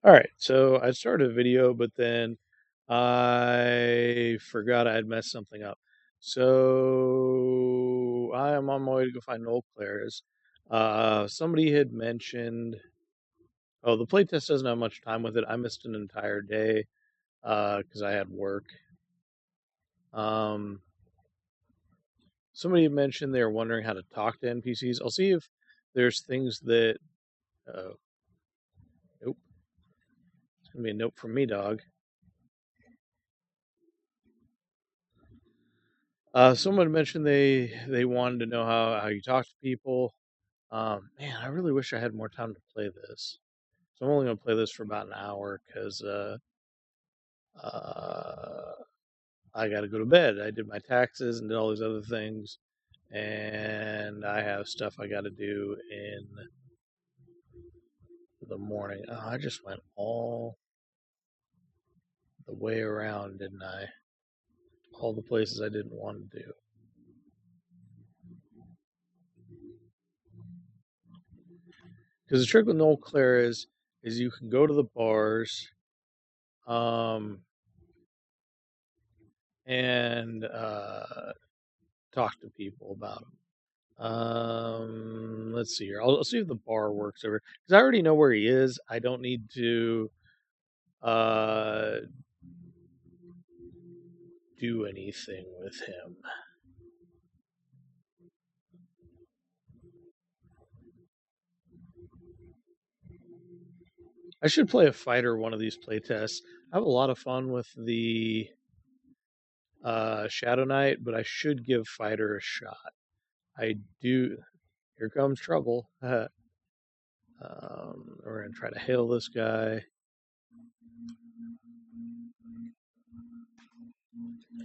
Alright, so I started a video, but then I forgot I had messed something up. So I am on my way to go find Noel Clares. Somebody had mentioned, oh, the playtest doesn't have much time with it. I missed an entire day because I had work. Um, Somebody had mentioned they were wondering how to talk to NPCs. I'll see if there's things that. Oh, nope. It's gonna be a nope from me, dog. Someone mentioned they wanted to know how you talk to people. Man, I really wish I had more time to play this. So I'm only gonna play this for about an hour because uh, I got to go to bed. I did my taxes and did all these other things, and I have stuff I got to do in the morning. Oh, I just went all the way around, didn't I? All the places I didn't want to do. Because the trick with Noel Claire is you can go to the bars, um, and talk to people about them. Let's see here. I'll see if the bar works over because I already know where he is. I don't need to uh, do anything with him. I should play a fighter one of these playtests. I have a lot of fun with the Shadow Knight, but I should give fighter a shot. I do. Here comes trouble. We're gonna try to hail this guy.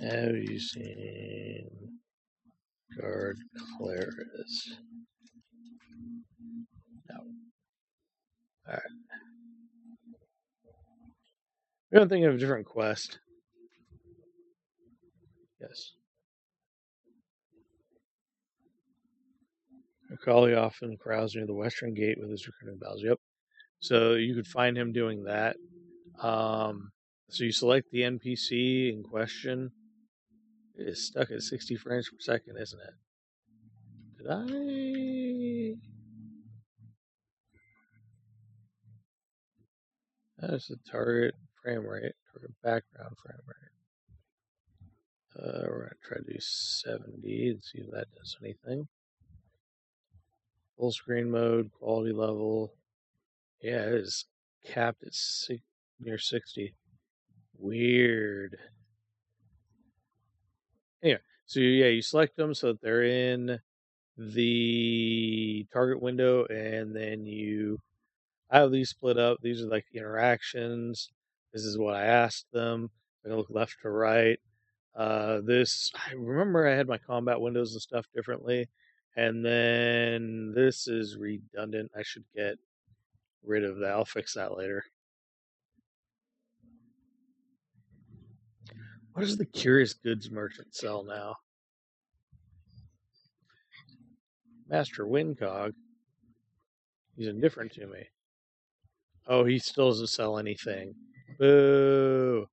Have you seen Guard Claris? No. All right. We're gonna think of a different quest. Yes. Macaulay often crowds near the western gate with his recruiting bells. Yep. So you could find him doing that. So you select the NPC in question. It is stuck at 60 frames per second, isn't it? Did I? That's the target frame rate, target background frame rate. We're going to try to do 70 and see if that does anything. Full screen mode, quality level. Yeah, it is capped at near 60. Weird. Anyway, so yeah, you select them so that they're in the target window, and then I have these split up. These are like the interactions. This is what I asked them. I'm gonna look left to right. I remember I had my combat windows and stuff differently, and then this is redundant. I should get rid of that. I'll fix that later. What does the curious goods merchant sell now? Master Windcog. He's indifferent to me. Oh, he still doesn't sell anything. Boo!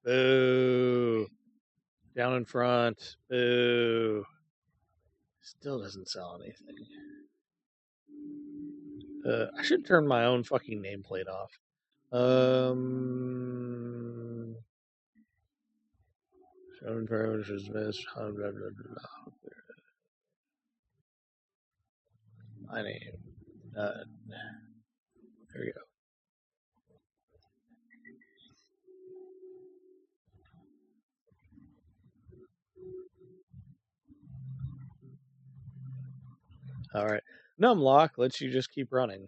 Boo! Down in front. Boo! Still doesn't sell anything. I should turn my own fucking nameplate off. Shown parameters missed. My name. There we go. All right. Numlock lets you just keep running.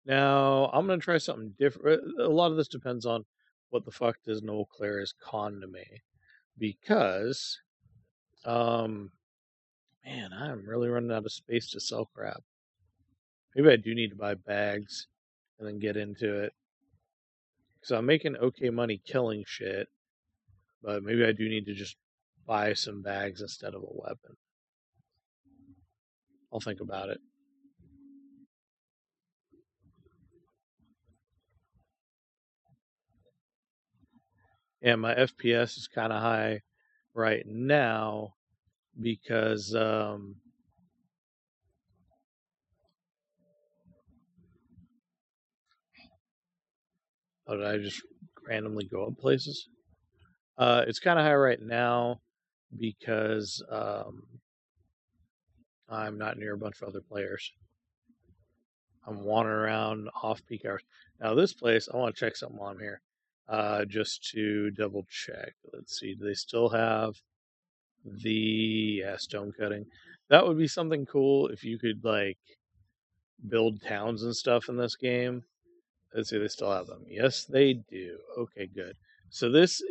Now, I'm going to try something different. A lot of this depends on what the fuck does Noel Claris con to me. Because, man, I'm really running out of space to sell crap. Maybe I do need to buy bags and then get into it. Because I'm making okay money killing shit. But maybe I do need to just buy some bags instead of a weapon. I'll think about it. And my FPS is kind of high right now because oh, did I just randomly go up places? It's kind of high right now because I'm not near a bunch of other players. I'm wandering around off peak hours. Now this place, I want to check something on here, just to double check. Let's see, do they still have the stone cutting? That would be something cool if you could like build towns and stuff in this game. Let's see, they still have them. Yes, they do. Okay, good. So these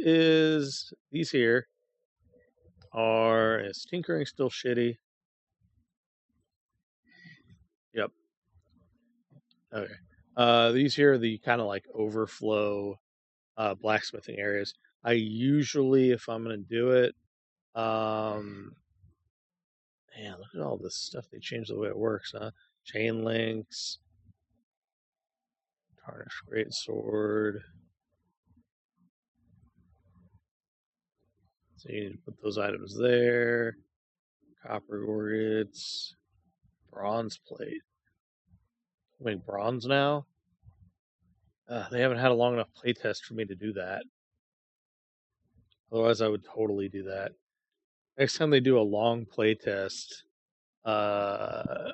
here is tinkering still shitty? Yep. Okay. These here are the kind of like overflow blacksmithing areas. I usually, if I'm gonna do it, man, look at all this stuff. They changed the way it works, huh? Chain links, tarnished great sword. So you need to put those items there. Copper gorgets, bronze plate. Make bronze now. They haven't had a long enough playtest for me to do that. Otherwise, I would totally do that. Next time they do a long playtest, uh,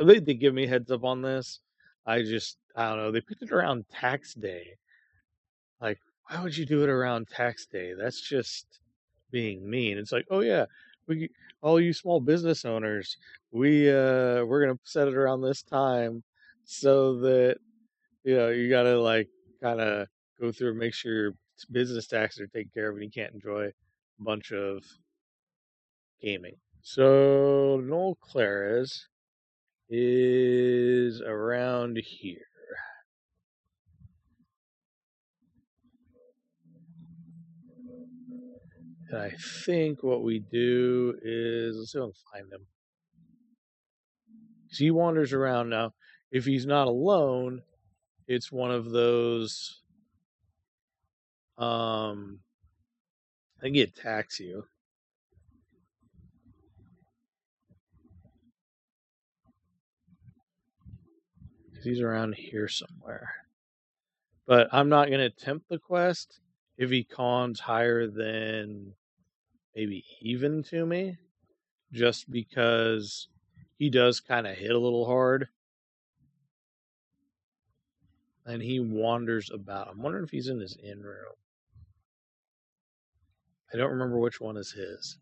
they give me heads up on this. I don't know. They picked it around tax day. Like, why would you do it around tax day? That's just being mean. It's like, oh yeah, we all you small business owners, we're gonna set it around this time so that you gotta like kind of go through and make sure your business taxes are taken care of and you can't enjoy a bunch of gaming. So Noel Claris is around here. And I think what we do is let's see if I can find him. He wanders around now. If he's not alone, it's one of those. I think he attacks you. He's around here somewhere. But I'm not going to attempt the quest if he cons higher than maybe even to me, just because he does kind of hit a little hard. And he wanders about. I'm wondering if he's in his inn room. I don't remember which one is his.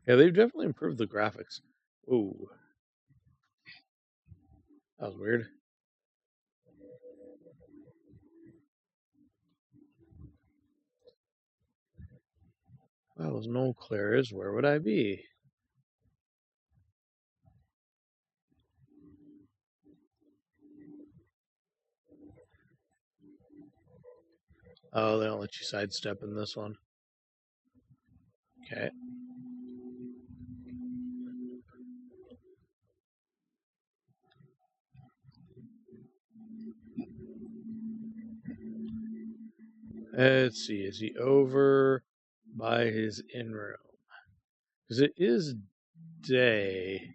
Yeah, they've definitely improved the graphics. Ooh. That was weird. Well, there's no Claris. Where would I be? Oh, they don't let you sidestep in this one. Okay. Let's see. Is he over by his inn room? Because it is day.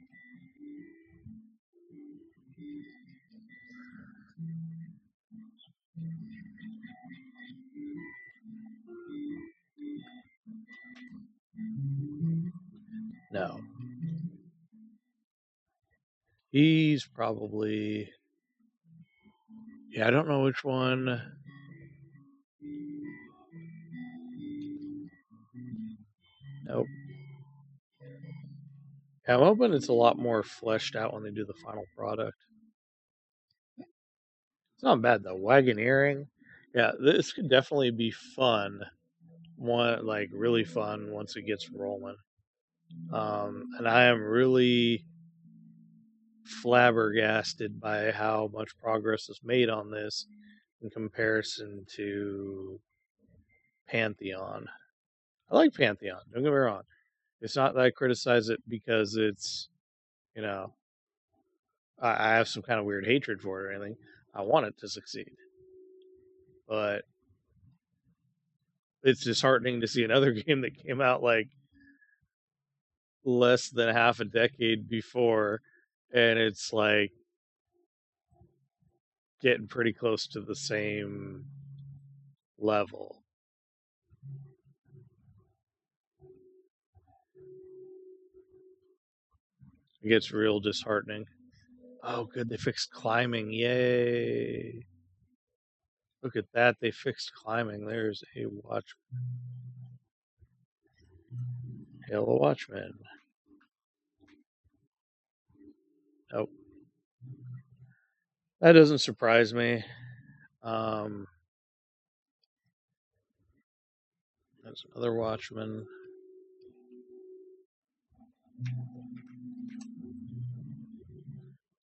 No. He's probably. Yeah, I don't know which one. Nope. Yeah, I'm hoping it's a lot more fleshed out when they do the final product. It's not bad though. Wagoneering. Yeah, this could definitely be fun. One like really fun once it gets rolling. And I am really flabbergasted by how much progress is made on this in comparison to Pantheon. I like Pantheon, don't get me wrong. It's not that I criticize it because it's, you know, I have some kind of weird hatred for it or anything. I want it to succeed, but it's disheartening to see another game that came out like less than half a decade before, and it's like getting pretty close to the same level. It gets real disheartening. Oh, good, they fixed climbing. Yay. Look at that, they fixed climbing. There's a watch. Hello, Watchman. Oh, that doesn't surprise me. Um, there's another Watchman.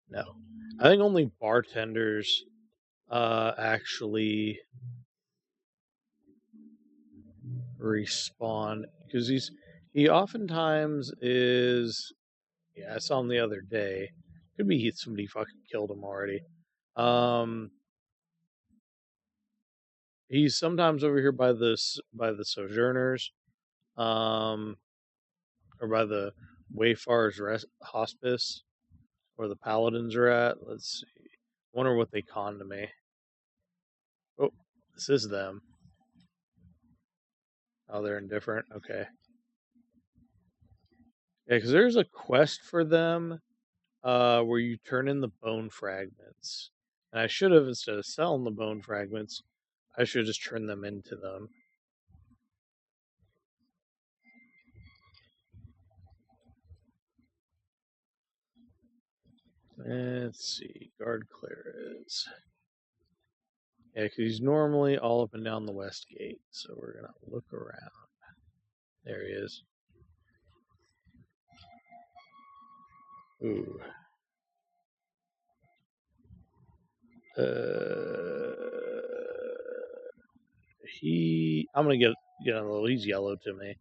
No, I think only bartenders actually respawn because he oftentimes is. Yeah, I saw him the other day. Could be somebody fucking killed him already. Um, he's sometimes over here by the Sojourners, um, or by the Wayfarers Hospice, where the Paladins are at. Let's see. Wonder what they conned to me. Oh, this is them. Oh, they're indifferent. Okay. Yeah, because there's a quest for them where you turn in the bone fragments. And I should have, instead of selling the bone fragments, I should have just turned them into them. Let's see. Guard clearance. Yeah, because he's normally all up and down the west gate. So we're going to look around. There he is. Ooh. I'm gonna get a little. He's yellow to me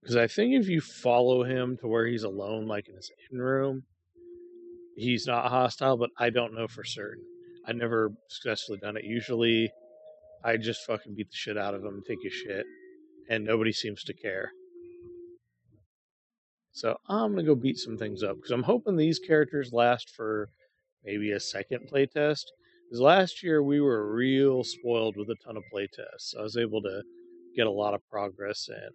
because I think if you follow him to where he's alone, like in his hidden room, he's not hostile. But I don't know for certain. I've never successfully done it. Usually, I just fucking beat the shit out of him, take his shit, and nobody seems to care. So I'm gonna go beat some things up because I'm hoping these characters last for maybe a second playtest. Because last year we were real spoiled with a ton of playtests. So I was able to get a lot of progress in.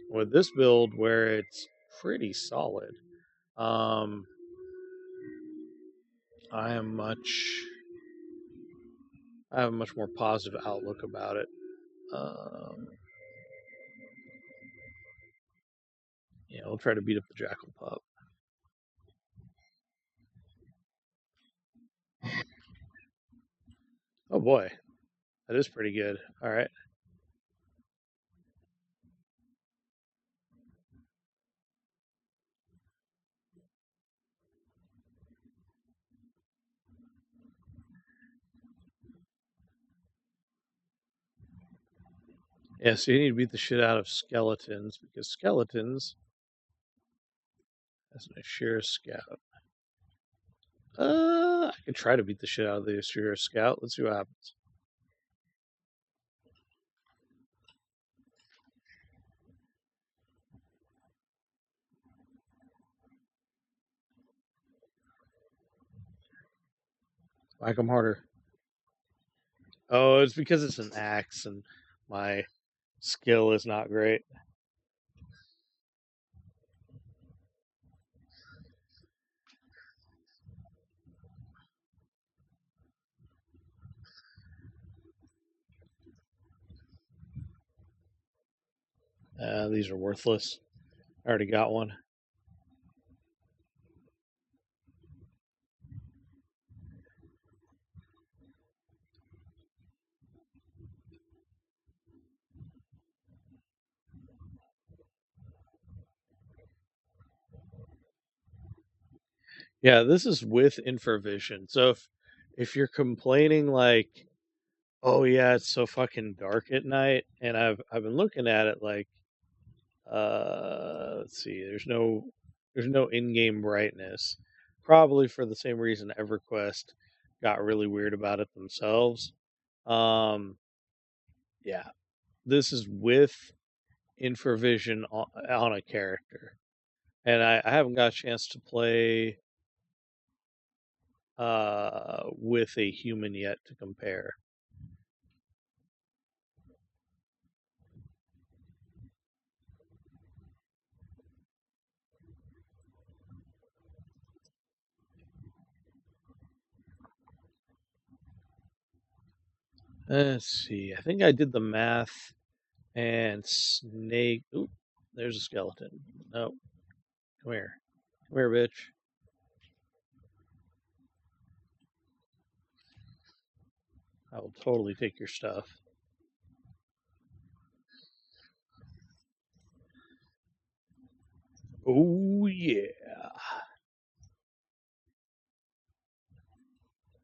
With this build, where it's pretty solid, um, I am much I have a much more positive outlook about it. Um, yeah, we'll try to beat up the Jackal Pup. Oh boy, that is pretty good. All right. Yeah, so you need to beat the shit out of skeletons because skeletons. That's an Ashira Scout. I could try to beat the shit out of the Ashira Scout. Let's see what happens. Whack 'em harder. Oh, it's because it's an axe and my skill is not great. These are worthless. I already got one. Yeah, this is with infravision. So if if you're complaining like, oh yeah, it's so fucking dark at night, and I've been looking at it like, let's see, there's no in-game brightness, probably for the same reason EverQuest got really weird about it themselves. Um, yeah, this is with infravision on a character, and I haven't got a chance to play with a human yet to compare. Let's see. I think I did the math, and snake. Oop, there's a skeleton. No, come here, come here, bitch. I will totally take your stuff. Oh yeah.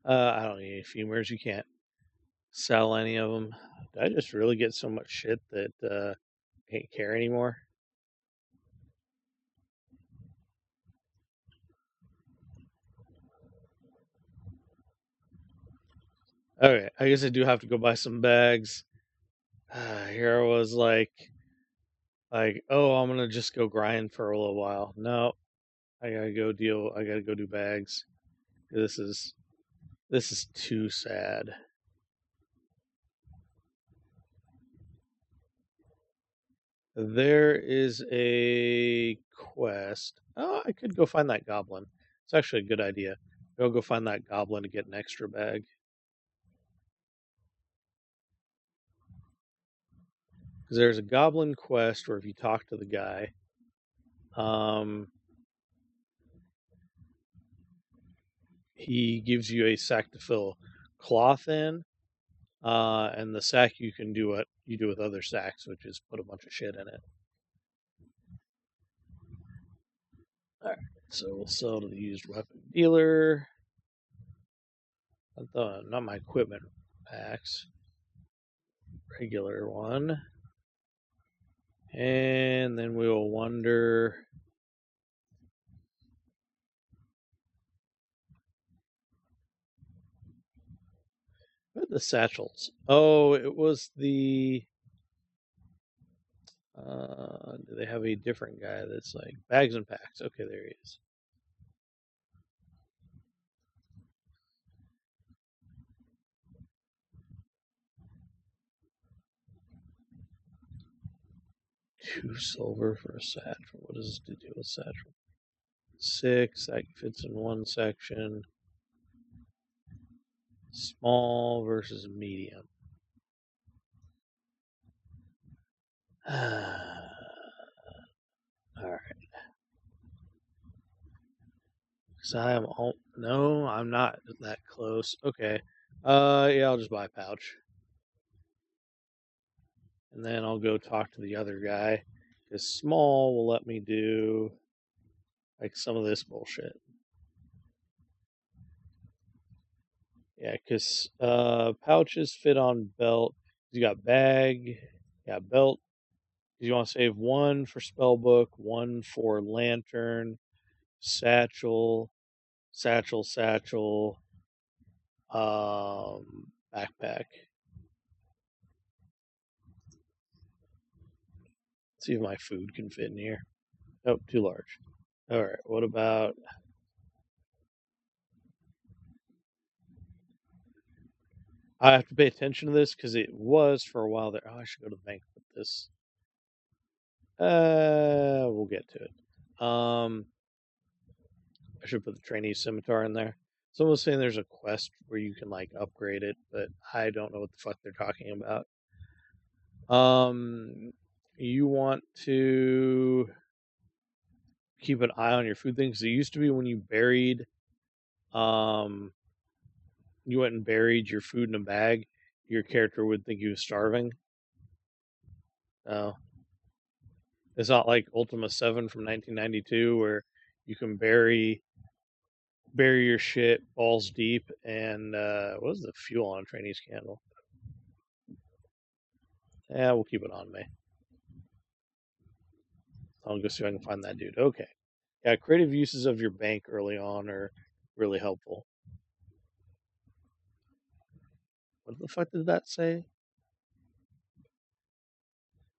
I don't need any femurs. You can't sell any of them. Did I just really get so much shit that I can't care anymore? Okay, I guess I do have to go buy some bags. Here I was like, oh, I'm gonna just go grind for a little while. No, I gotta go deal. I gotta go do bags. This is this is too sad. There is a quest. Oh, I could go find that goblin. It's actually a good idea. Go find that goblin to get an extra bag. Because there's a goblin quest where if you talk to the guy, um, he gives you a sack to fill cloth in, and the sack you can do what you do with other sacks, which is put a bunch of shit in it. All right, so we'll sell to the used weapon dealer. Not my equipment packs. Regular one. And then we will wonder. What are the satchels? Oh, it was the. Do they have a different guy that's like bags and packs? Okay, there he is. Two silver for a satchel. What does this do with satchel? 6. That fits in one section. Small versus medium. All right. So I am. No, I'm not that close. Okay. Yeah, I'll just buy a pouch, and then I'll go talk to the other guy. Because small will let me do like some of this bullshit. Yeah, because pouches fit on belt. You got bag, yeah, belt. You want to save one for spellbook, one for lantern, satchel, satchel, backpack. Let's see if my food can fit in here. Oh, too large. All right. What about? I have to pay attention to this because it was for a while there. Oh, I should go to the bank with this. We'll get to it. I should put the trainee scimitar in there. Someone's saying there's a quest where you can like upgrade it, but I don't know what the fuck they're talking about. You want to keep an eye on your food things. It used to be when you buried, um, you went and buried your food in a bag, your character would think you was starving. Oh, it's not like Ultima 7 from 1992 where you can bury bury your shit balls deep. And what is the fuel on a trainee's candle? Yeah, we'll keep it on me. I'll go see if I can find that dude. Okay. Yeah, creative uses of your bank early on are really helpful. What the fuck did that say?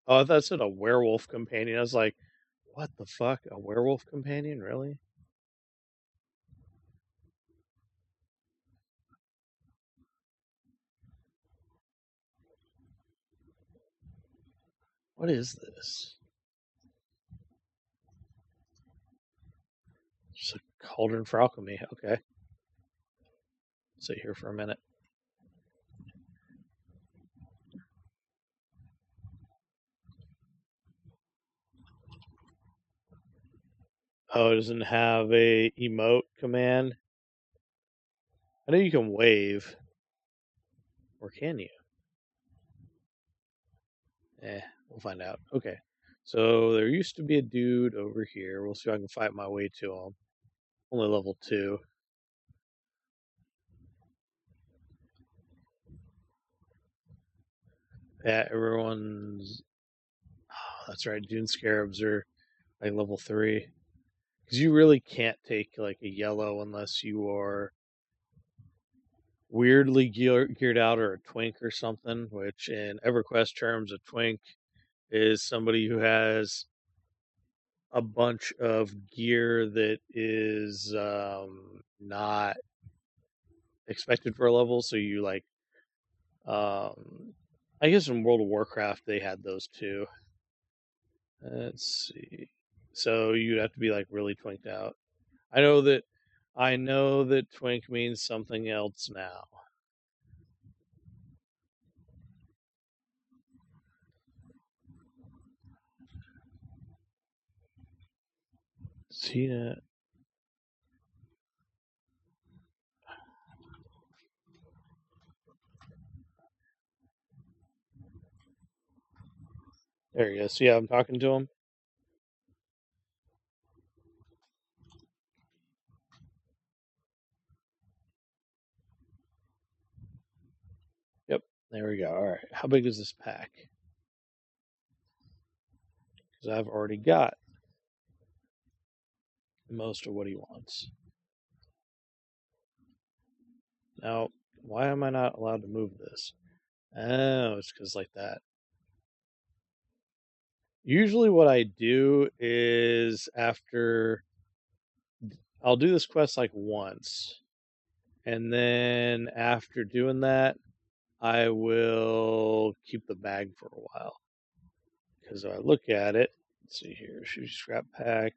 Oh, I thought it said a werewolf companion. I was like, what the fuck? A werewolf companion? Really? What is this? Just a cauldron for alchemy. Okay. Sit here for a minute. Oh, it doesn't have a emote command. I know you can wave, or can you? We'll find out. Okay. So there used to be a dude over here. We'll see if I can fight my way to him. Only level 2. Yeah, everyone's. Oh, that's right. Dune scarabs are like level 3. Because you really can't take like a yellow unless you are weirdly geared out or a twink or something. Which in EverQuest terms, a twink is somebody who has a bunch of gear that is not expected for a level. So you like, um, I guess in World of Warcraft they had those too. Let's see. So you'd have to be like really twinked out. I know that twink means something else now. Tina. There he is. Yeah, I'm talking to him. Yep. There we go. All right. How big is this pack? Because I've already got most of what he wants. Now, why am I not allowed to move this? Oh, it's because like that. Usually, what I do is I'll do this quest like once, and then after doing that, I will keep the bag for a while. Because I look at it, let's see here, shoe scrap pack.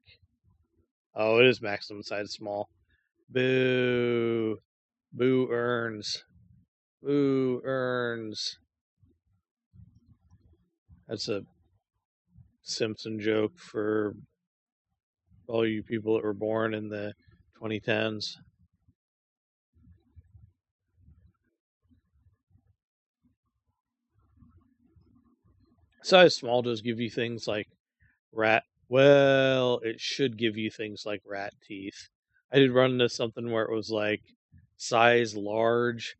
Oh, it is maximum size small. Boo. Boo earns. Boo earns. That's a Simpson joke for all you people that were born in the 2010s. Size small does give you things like rat. Well, it should give you things like rat teeth. I did run into something where it was like size large,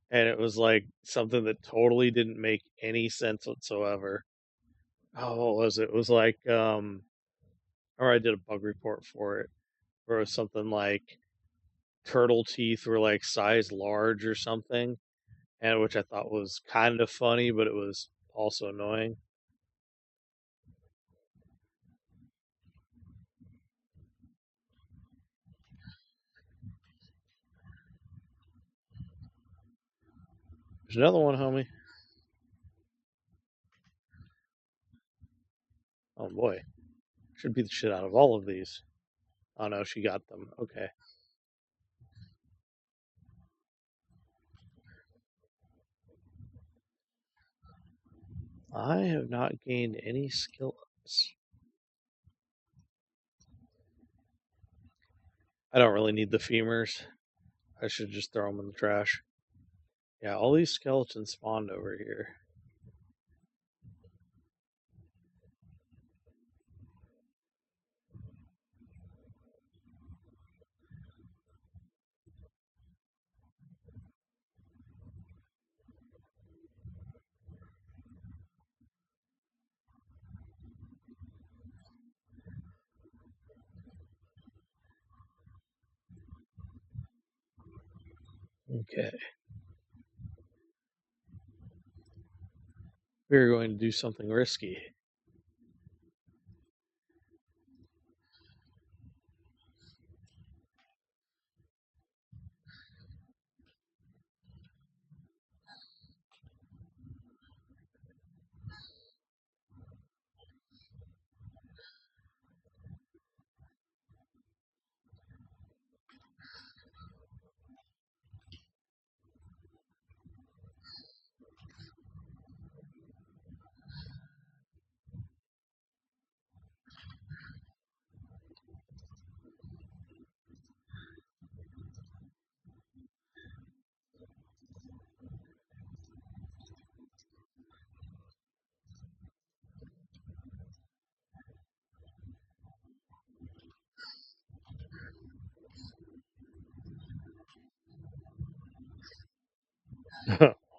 and it was like something that totally didn't make any sense whatsoever. Oh, what was it? It was like, or I did a bug report for it, where it was something like turtle teeth were like size large or something, and which I thought was kind of funny, but it was also annoying. There's another one, homie. Oh boy, should beat the shit out of all of these. Oh no, she got them. Okay. I have not gained any skill ups. I don't really need the femurs. I should just throw them in the trash. Yeah, all these skeletons spawned over here. Okay. We're going to do something risky.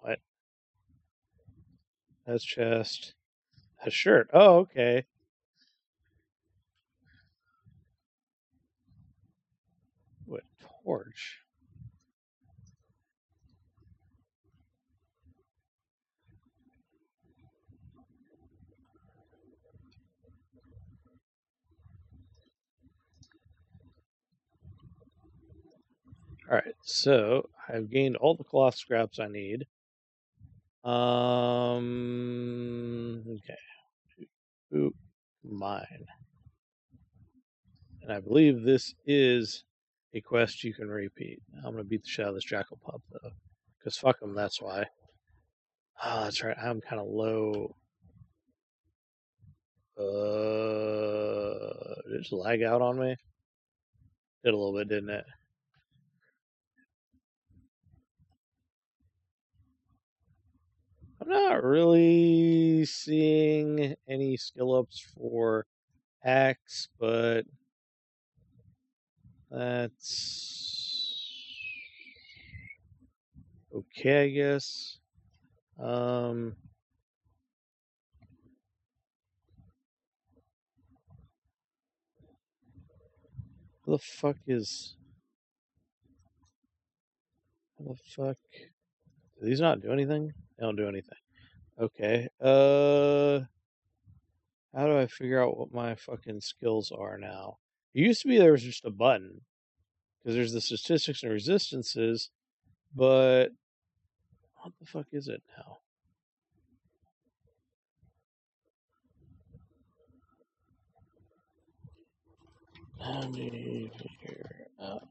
What? That's chest. A shirt. Oh, okay. What torch? All right. So I've gained all the cloth scraps I need. Okay. Oop. Mine. And I believe this is a quest you can repeat. I'm gonna beat the shit out of this jackal pup though, because fuck him. That's why. Oh, that's right. I'm kind of low. Did it just lag out on me? Did a little bit, didn't it? I'm not really seeing any skill ups for axe, but that's okay, I guess. Um, How the fuck is? How the fuck? Do these not do anything? They don't do anything. Okay. How do I figure out what my fucking skills are now? It used to be there was just a button because there's the statistics and resistances, but what the fuck is it now? Let me figure out.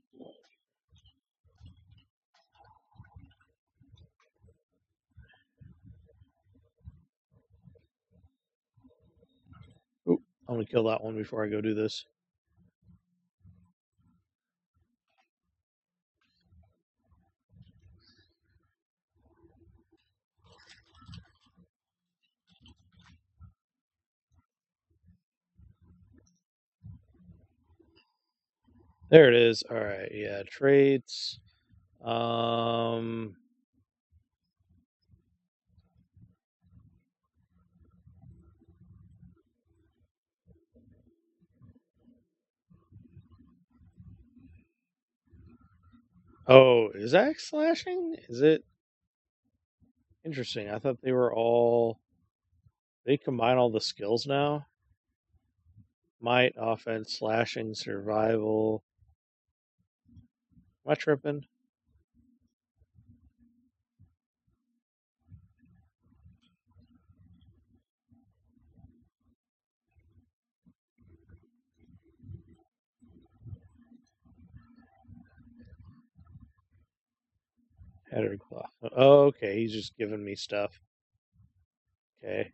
Oop, I'm gonna kill that one before I go do this. There it is. All right, yeah, traits. Um, oh, is axe slashing? Is it interesting? I thought they were all. They combine all the skills now. Might, offense, slashing, survival. Am I tripping? Header cloth. Oh, okay. He's just giving me stuff. Okay.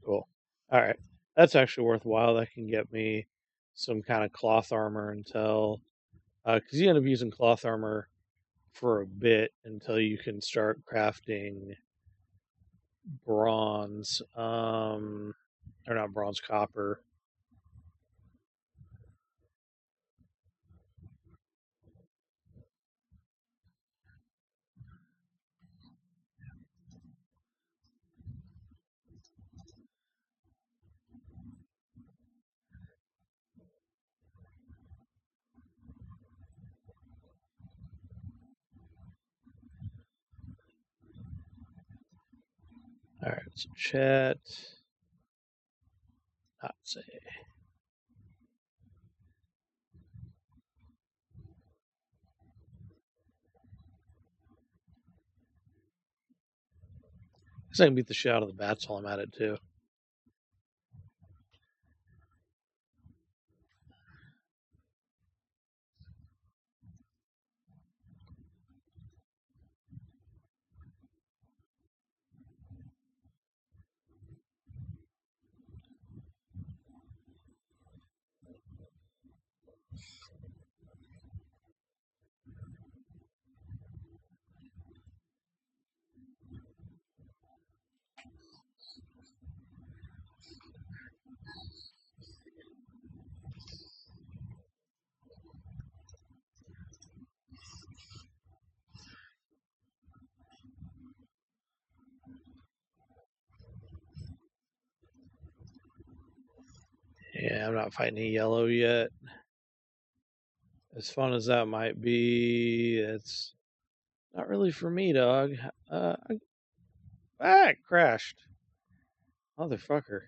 Cool. All right. That's actually worthwhile. That can get me some kind of cloth armor until. Because you end up using cloth armor for a bit until you can start crafting bronze. Or not bronze, copper. All right, so chat. Not say. I guess I can beat the shit out of the bats while I'm at it too. Yeah, I'm not fighting a yellow yet. As fun as that might be, it's not really for me, dog. It crashed. Motherfucker.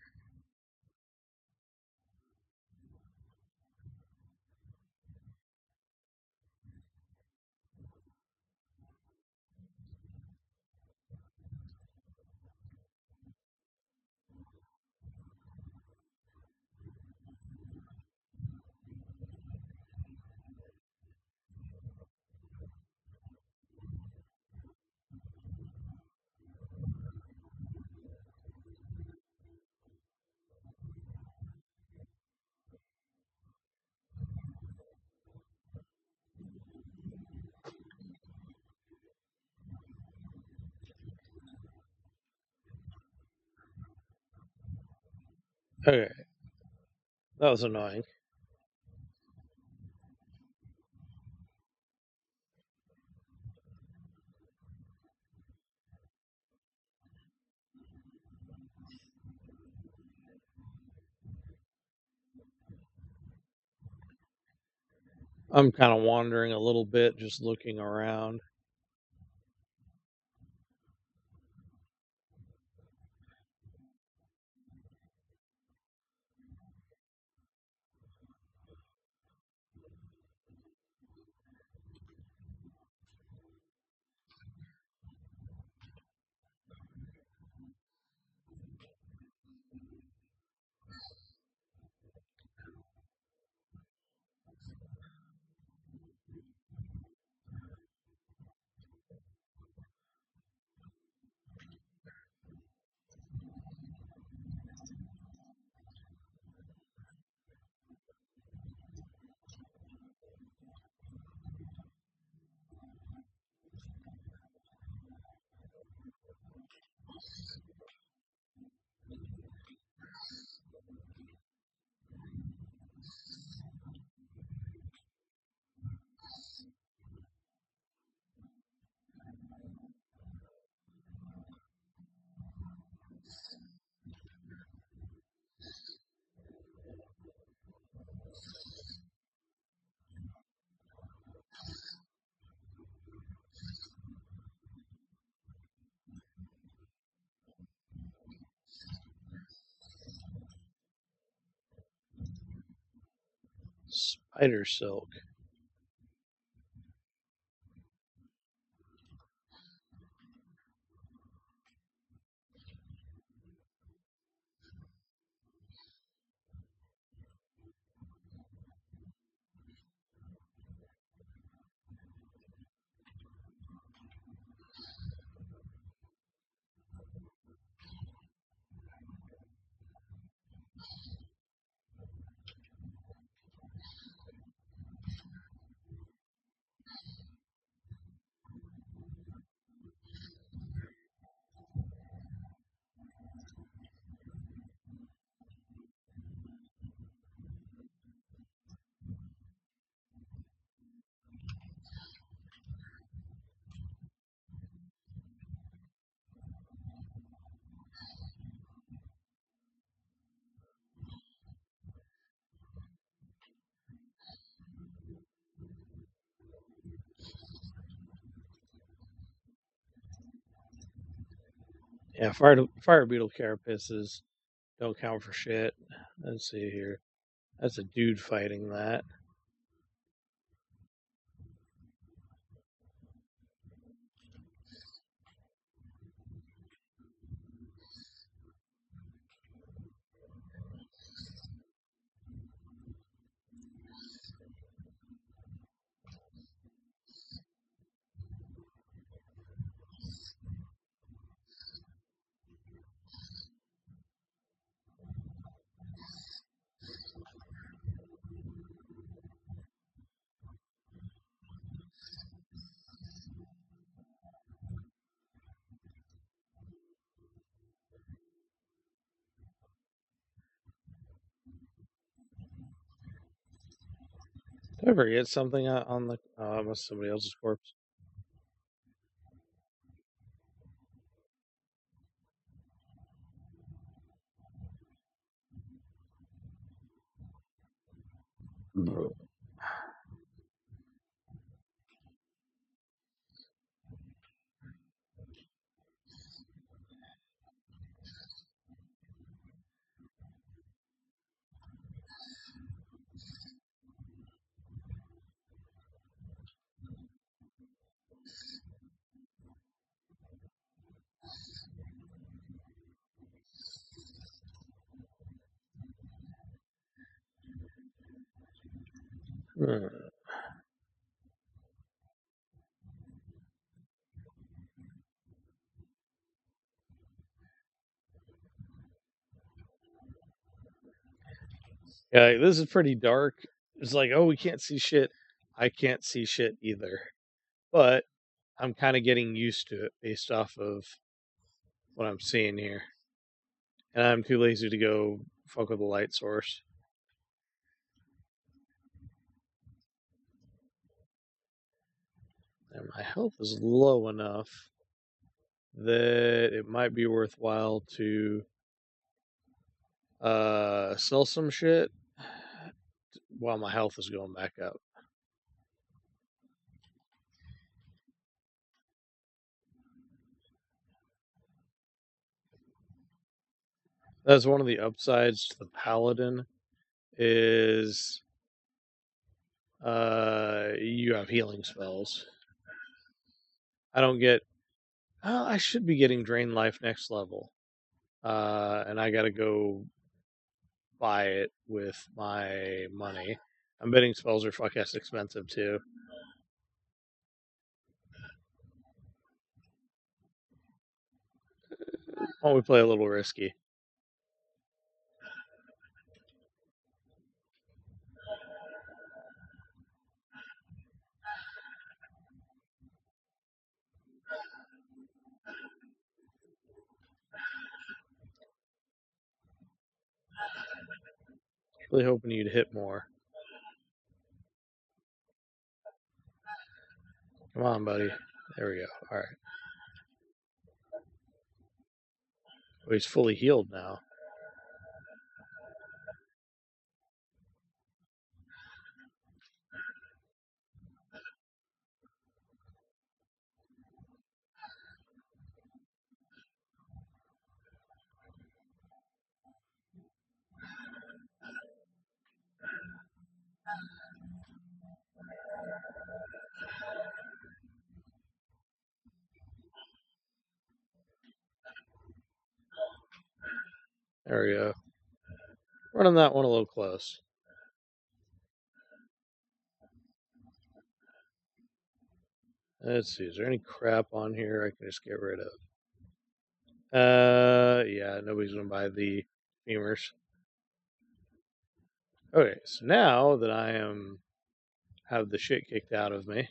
Okay, that was annoying. I'm kind of wandering a little bit, just looking around. Spider silk. Yeah, fire beetle carapaces don't count for shit. Let's see here. That's a dude fighting that. Did I ever get something on the? Oh, that was somebody else's corpse. Hmm. Yeah, this is pretty dark. It's like, oh, we can't see shit. I can't see shit either. But I'm kind of getting used to it based off of what I'm seeing here. And I'm too lazy to go fuck with the light source. And my health is low enough that it might be worthwhile to sell some shit while my health is going back up. That's one of the upsides to the paladin is you have healing spells. I don't get. I should be getting drain life next level, and I got to go buy it with my money. I'm betting spells are fuck ass expensive too. Why don't we play a little risky? Really hoping you'd hit more. Come on, buddy. There we go. All right. Oh, he's fully healed now. There we go. Running that one a little close. Let's see. Is there any crap on here I can just get rid of? Yeah. Nobody's gonna buy the femurs. Okay. So now that I am have the shit kicked out of me,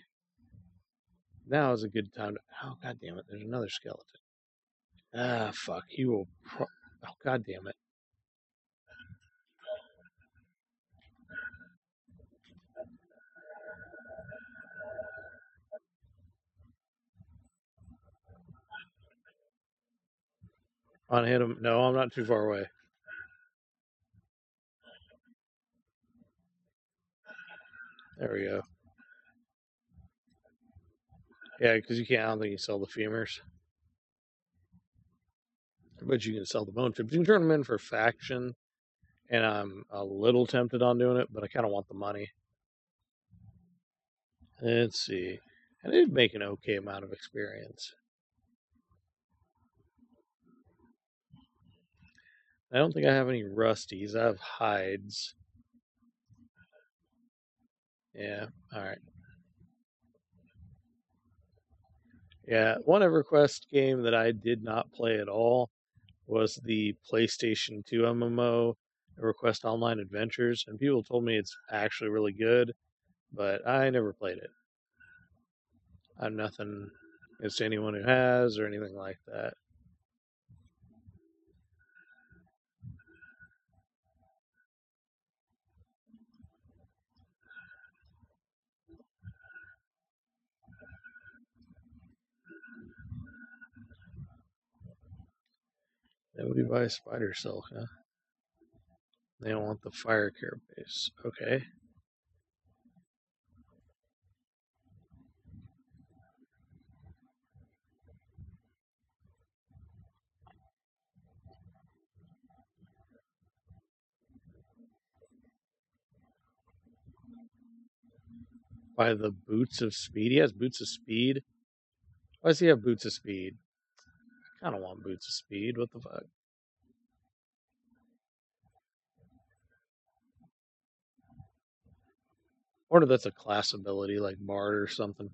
now is a good time to. Oh god damn it! There's another skeleton. Ah fuck. He will. Oh god damn it. On hit him. No, I'm not too far away. There we go. Yeah, because you can't. I don't think you sell the femurs. but you can sell the bone chips. You can turn them in for faction, and I'm a little tempted on doing it, but I kind of want the money. Let's see. I did make an okay amount of experience. I don't think I have any rusties. I have hides. Yeah, alright. Yeah, one EverQuest game that I did not play at all was the PlayStation 2 MMO, EverQuest Online Adventures, and people told me it's actually really good, but I never played it. I have nothing against anyone who has or anything like that. Nobody buys spider silk, huh? They don't want the fire carapace. Okay. Buy the boots of speed. He has boots of speed. Why does he have boots of speed? I kind of want boots of speed. What the fuck? I wonder if that's a class ability like Bard or something.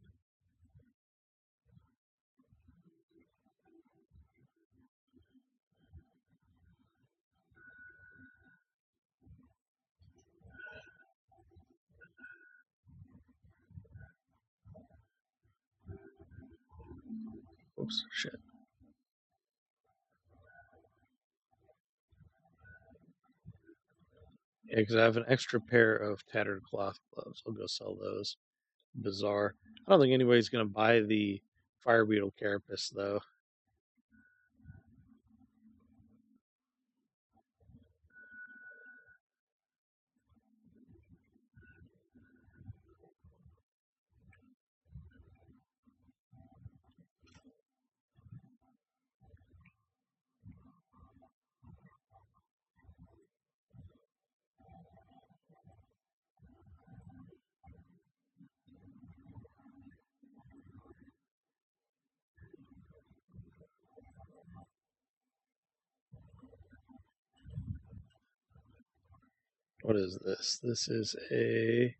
Oops, shit. Yeah, because I have an extra pair of tattered cloth gloves. I'll go sell those. Bizarre. I don't think anybody's going to buy the fire beetle carapace, though. What is this? This is a.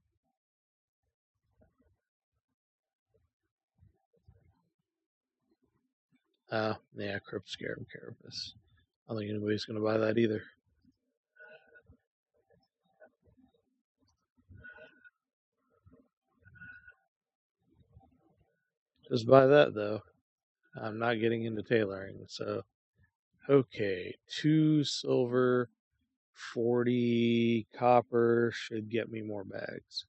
Yeah, Crypt Scarab carapace. I don't think anybody's going to buy that either. Just buy that, though. I'm not getting into tailoring, so. Okay, 2 silver, 40 copper should get me more bags.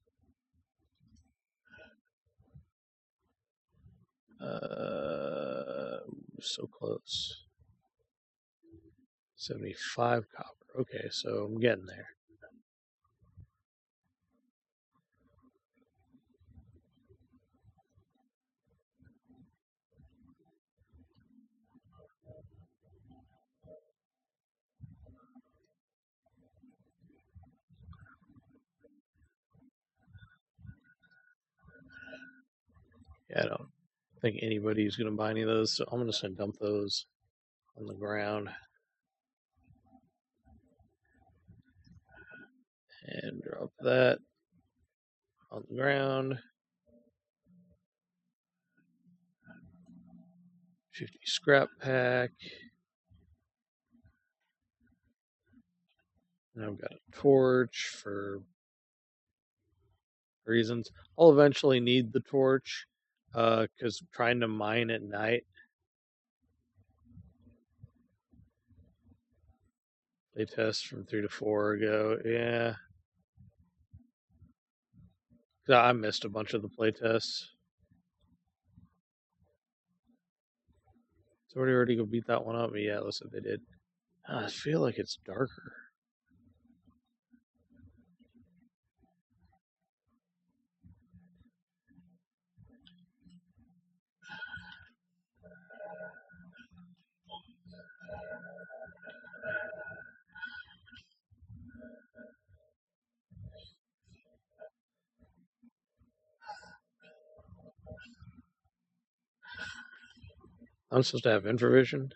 So close. 75 copper. Okay, so I'm getting there. Yeah, I don't think anybody's going to buy any of those, so I'm just going to dump those on the ground and drop that on the ground. 50 scrap pack. And I've got a torch for reasons. I'll eventually need the torch because trying to mine at night. Playtest from 3 to 4 ago. Yeah. I missed a bunch of the playtests. Somebody already go beat that one up. But yeah, looks like they did. I feel like it's darker. I'm supposed to have infravision.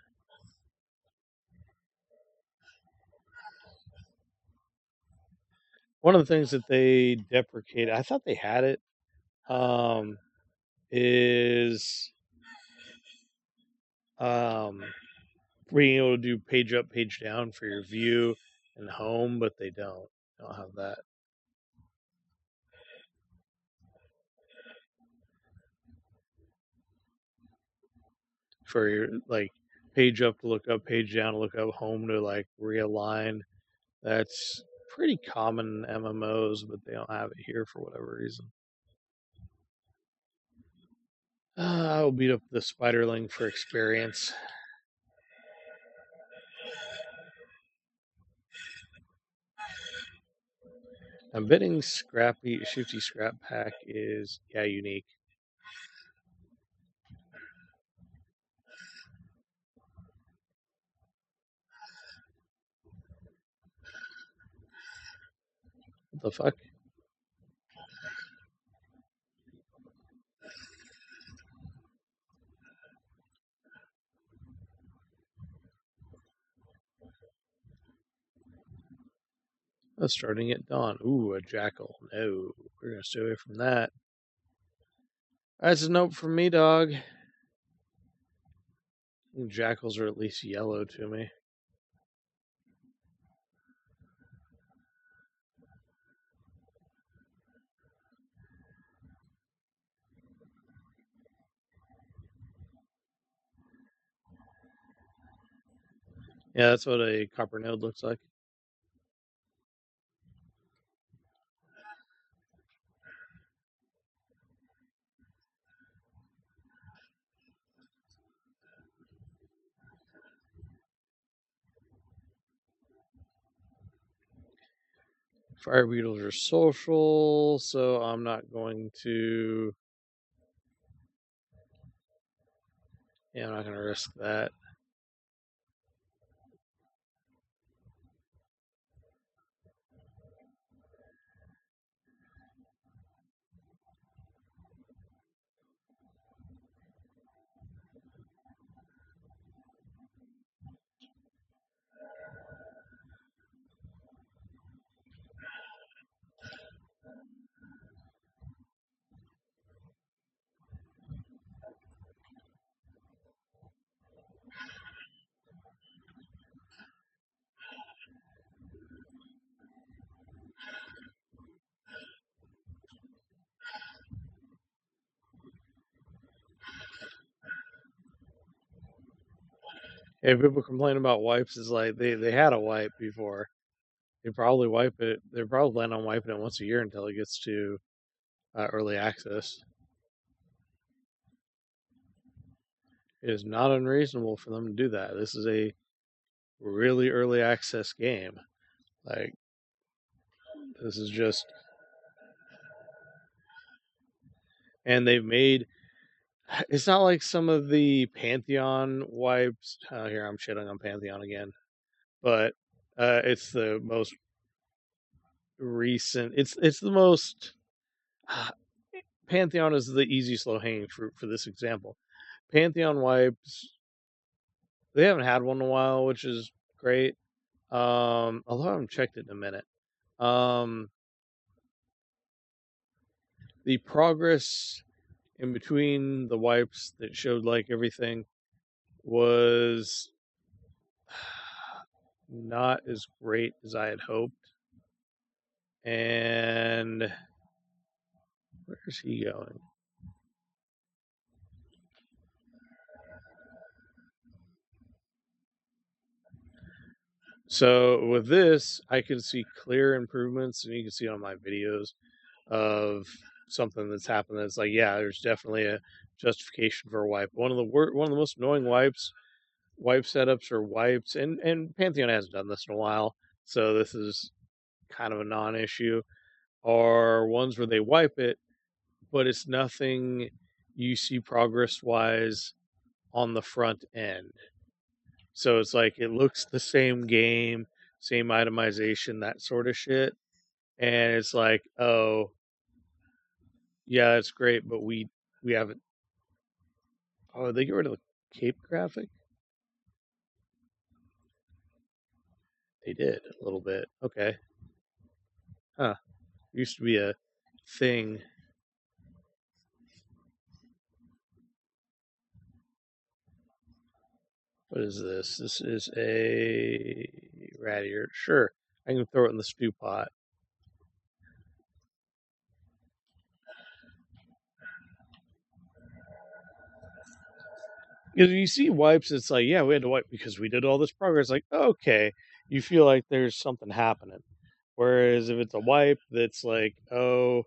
One of the things that they deprecated, I thought they had it, is um, being able to do page up, page down for your view and home, but they don't. They don't have that. For your like page up to look up, page down to look up, home to like realign. That's pretty common in MMOs, but they don't have it here for whatever reason. I'll beat up the spiderling for experience. I'm betting Shifty Scrap Pack is unique. What the fuck? That's starting at dawn. Ooh, a jackal. No, we're gonna stay away from that. That's a nope from me, dog. Jackals are at least yellow to me. Yeah, that's what a copper node looks like. Fire beetles are social, so I'm not going to. Yeah, I'm not going to risk that. If people complain about wipes, it's like they had a wipe before. They probably wipe it. They're probably planning on wiping it once a year until it gets to early access. It is not unreasonable for them to do that. This is a really early access game. Like, this is just. And they've made. It's not like some of the Pantheon wipes. Here, I'm shitting on Pantheon again. But it's the most recent. It's the most. Uh, Pantheon is the easiest low hanging fruit for this example. Pantheon wipes, they haven't had one in a while, which is great. Although I haven't checked it in a minute. Um, the progress in between the wipes that showed like everything was not as great as I had hoped. And where's he going? So with this, I can see clear improvements, and you can see on my videos of something that's happened. That's like, yeah, there's definitely a justification for a wipe. One of the most annoying wipe setups or wipes, and Pantheon hasn't done this in a while, so this is kind of a non-issue. Are ones where they wipe it, but it's nothing you see progress wise on the front end. So it's like it looks the same game, same itemization, that sort of shit. And it's like, oh, yeah, that's great, but we haven't. Oh, they get rid of the cape graphic? They did a little bit. Okay. Huh. Used to be a thing. What is this? This is a radiator. Sure. I can throw it in the stew pot. Because you see wipes, it's like, yeah, we had to wipe because we did all this progress. Like, okay, you feel like there's something happening. Whereas if it's a wipe that's like, oh,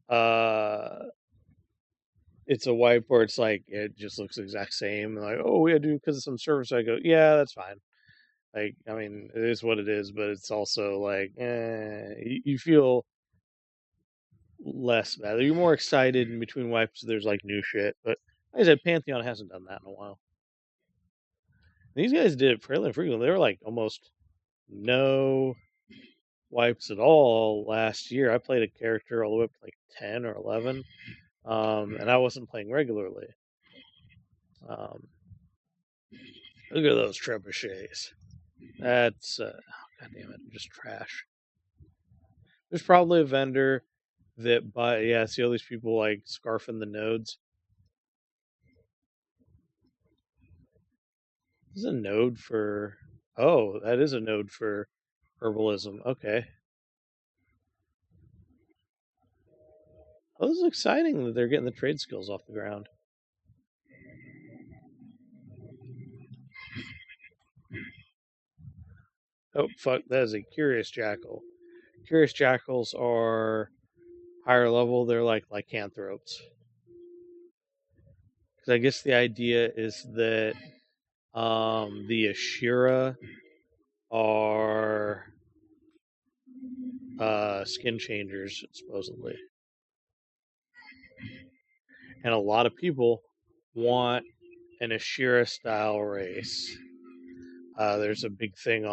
uh, it's a wipe where it's like it just looks the exact same. Like, oh, we had to do because of some service. I go, yeah, that's fine. Like, I mean, it is what it is, but it's also like, you feel less bad. You're more excited in between wipes. There's like new shit, but like I said, Pantheon hasn't done that in a while. These guys did it fairly frequently. They were like almost no wipes at all last year. I played a character all the way up to like 10 or 11, and I wasn't playing regularly. Look at those trebuchets. That's god damn it, just trash. There's probably a vendor that yeah, see all these people like scarfing the nodes. This is a node for that is a node for herbalism. Okay. Oh, this is exciting that they're getting the trade skills off the ground. Oh fuck, that is a curious jackal. Curious jackals are higher level. They're like lycanthropes. Because I guess the idea is that the Ashira are skin changers, supposedly. And a lot of people want an Ashira style race. There's a big thing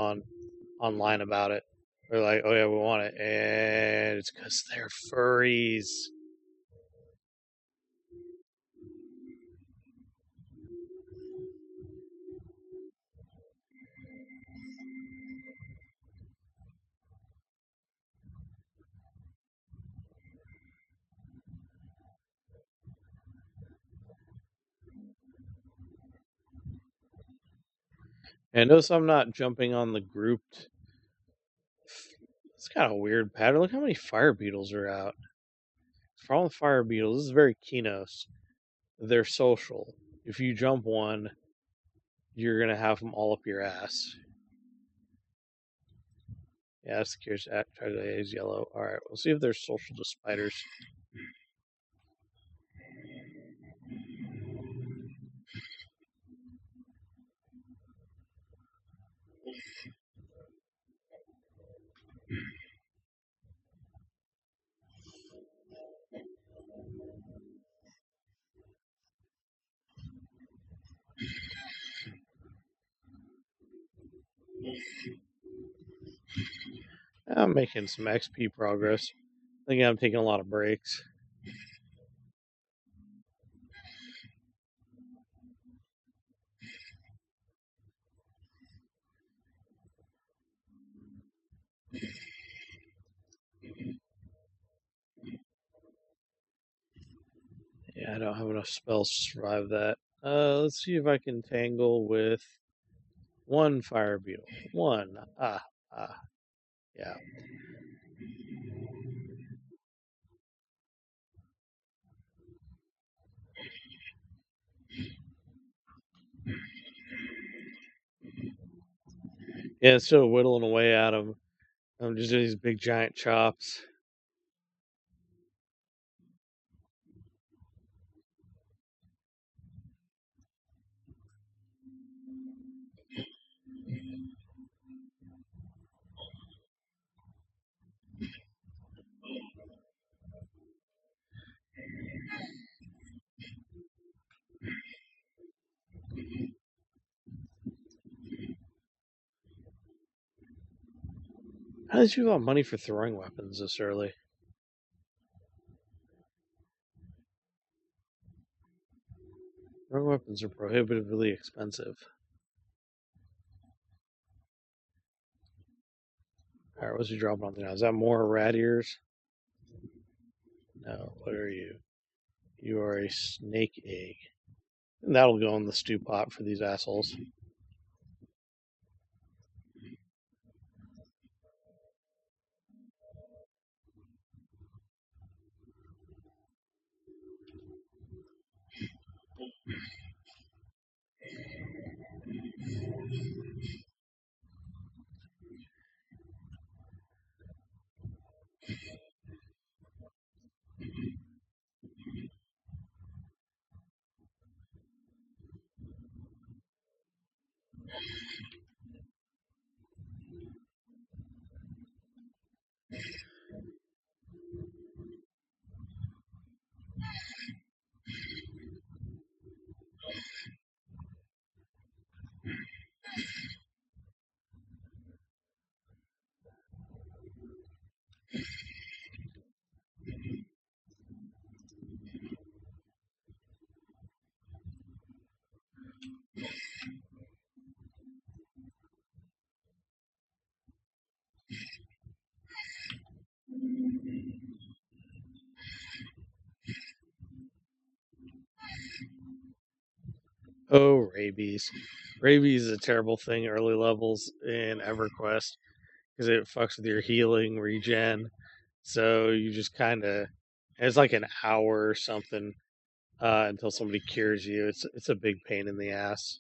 online about it. They're like, oh yeah, we want it. And it's because they're furries. And notice I'm not jumping on the grouped. It's kind of a weird pattern. Look how many fire beetles are out. For all the fire beetles, this is very Kinos. They're social. If you jump one, you're gonna have them all up your ass. Yeah, that's the curious. Target is yellow. All right, we'll see if they're social to spiders. I'm making some XP progress. I think I'm taking a lot of breaks. Yeah, I don't have enough spells to survive that. Let's see if I can tangle with one fire beetle. One. Yeah. Yeah, it's still whittling away at him. I'm just doing these big giant chops. How did you have money for throwing weapons this early? Throwing weapons are prohibitively expensive. All right, what's he dropping on there now? Is that more rat ears? No. What are you? You are a snake egg. And that'll go in the stew pot for these assholes. Oh, rabies. Rabies is a terrible thing early levels in EverQuest because it fucks with your healing regen. So you just kind of, it's like an hour or something until somebody cures you. It's a big pain in the ass.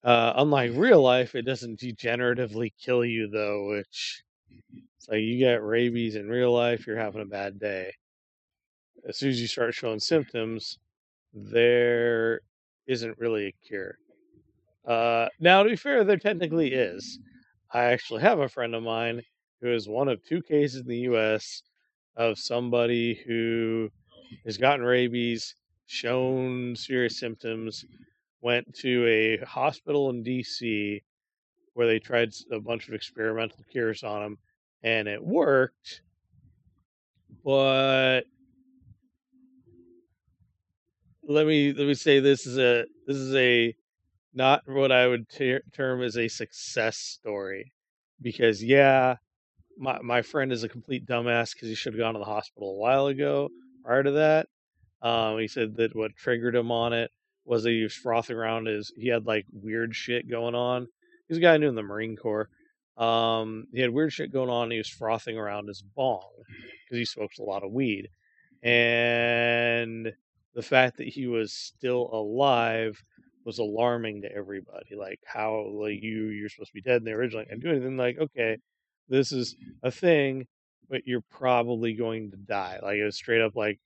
Unlike real life, it doesn't degeneratively kill you though, which it's like you get rabies in real life, you're having a bad day. As soon as you start showing symptoms, there isn't really a cure. Now, to be fair, there technically is. I actually have a friend of mine who is one of two cases in the U.S. of somebody who has gotten rabies, shown serious symptoms, went to a hospital in D.C. where they tried a bunch of experimental cures on him, and it worked. But let me say this is a not what I would term as a success story, because yeah, my friend is a complete dumbass because he should have gone to the hospital a while ago. Prior to that, he said that what triggered him on it was that he was frothing around he had like weird shit going on. He's a guy new in the Marine Corps. He had weird shit going on. And he was frothing around his bong because he smokes a lot of weed, and the fact that he was still alive was alarming to everybody. Like how like you're supposed to be dead in the original and do anything. Like, okay, this is a thing, but you're probably going to die. Like it was straight up like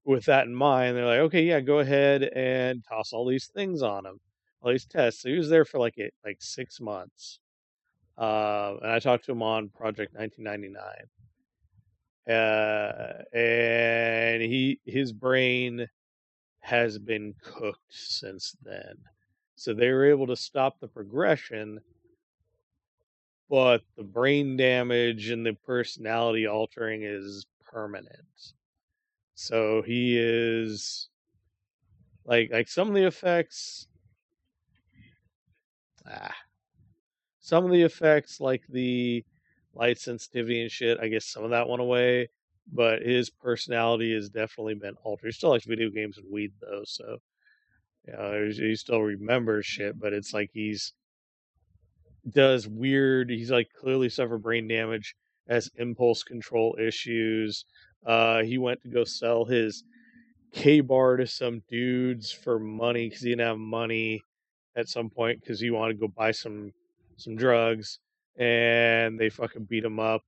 with that in mind, they're like, okay, yeah, go ahead and toss all these things on him, all these tests. So he was there for like 6 months. And I talked to him on Project 1999. And his brain has been cooked since then. So they were able to stop the progression, but the brain damage and the personality altering is permanent. So he is like some of the effects. Ah, some of the effects like the light sensitivity and shit. I guess some of that went away, but his personality has definitely been altered. He still likes video games and weed though, so he still remembers shit. But it's like does weird. He's like clearly suffered brain damage, has impulse control issues. He went to go sell his K bar to some dudes for money because he didn't have money at some point because he wanted to go buy some drugs, and they fucking beat him up.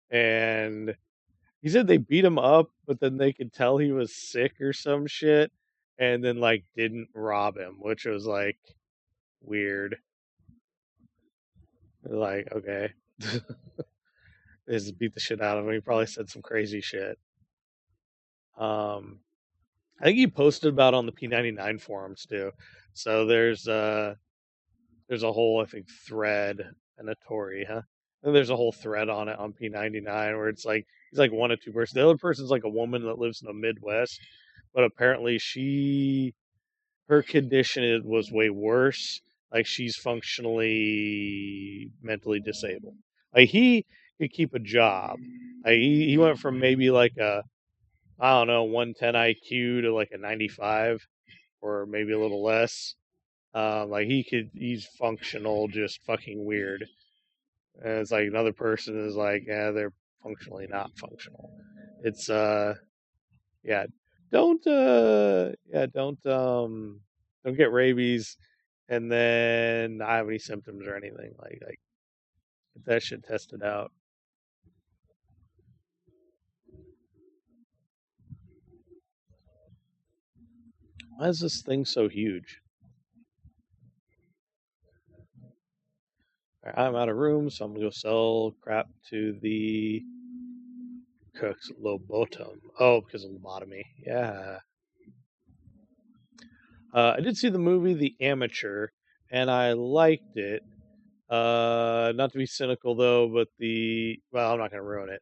And he said they beat him up, but then they could tell he was sick or some shit, and then like didn't rob him, which was like weird. Like, okay. They just beat the shit out of him. He probably said some crazy shit. Um, I think he posted about it on the P99 forums too. So there's a whole I think thread and a Tory, huh? And there's a whole thread on it on P99 where it's like he's like one of two persons. The other person's like a woman that lives in the Midwest, but apparently her condition was way worse. Like she's functionally mentally disabled. Like he could keep a job. Like he went from maybe like a, I don't know, 110 IQ to like a 95 or maybe a little less. Like he's functional, just fucking weird. And it's like another person is like, yeah, they're functionally not functional. It's yeah, don't get rabies and then not have any symptoms or anything. Like get that shit tested out. Why is this thing so huge? All right, I'm out of room, so I'm gonna go sell crap to the cooks lobotom. Oh, because of lobotomy. Yeah. I did see the movie The Amateur, and I liked it. Not to be cynical though, but well, I'm not gonna ruin it.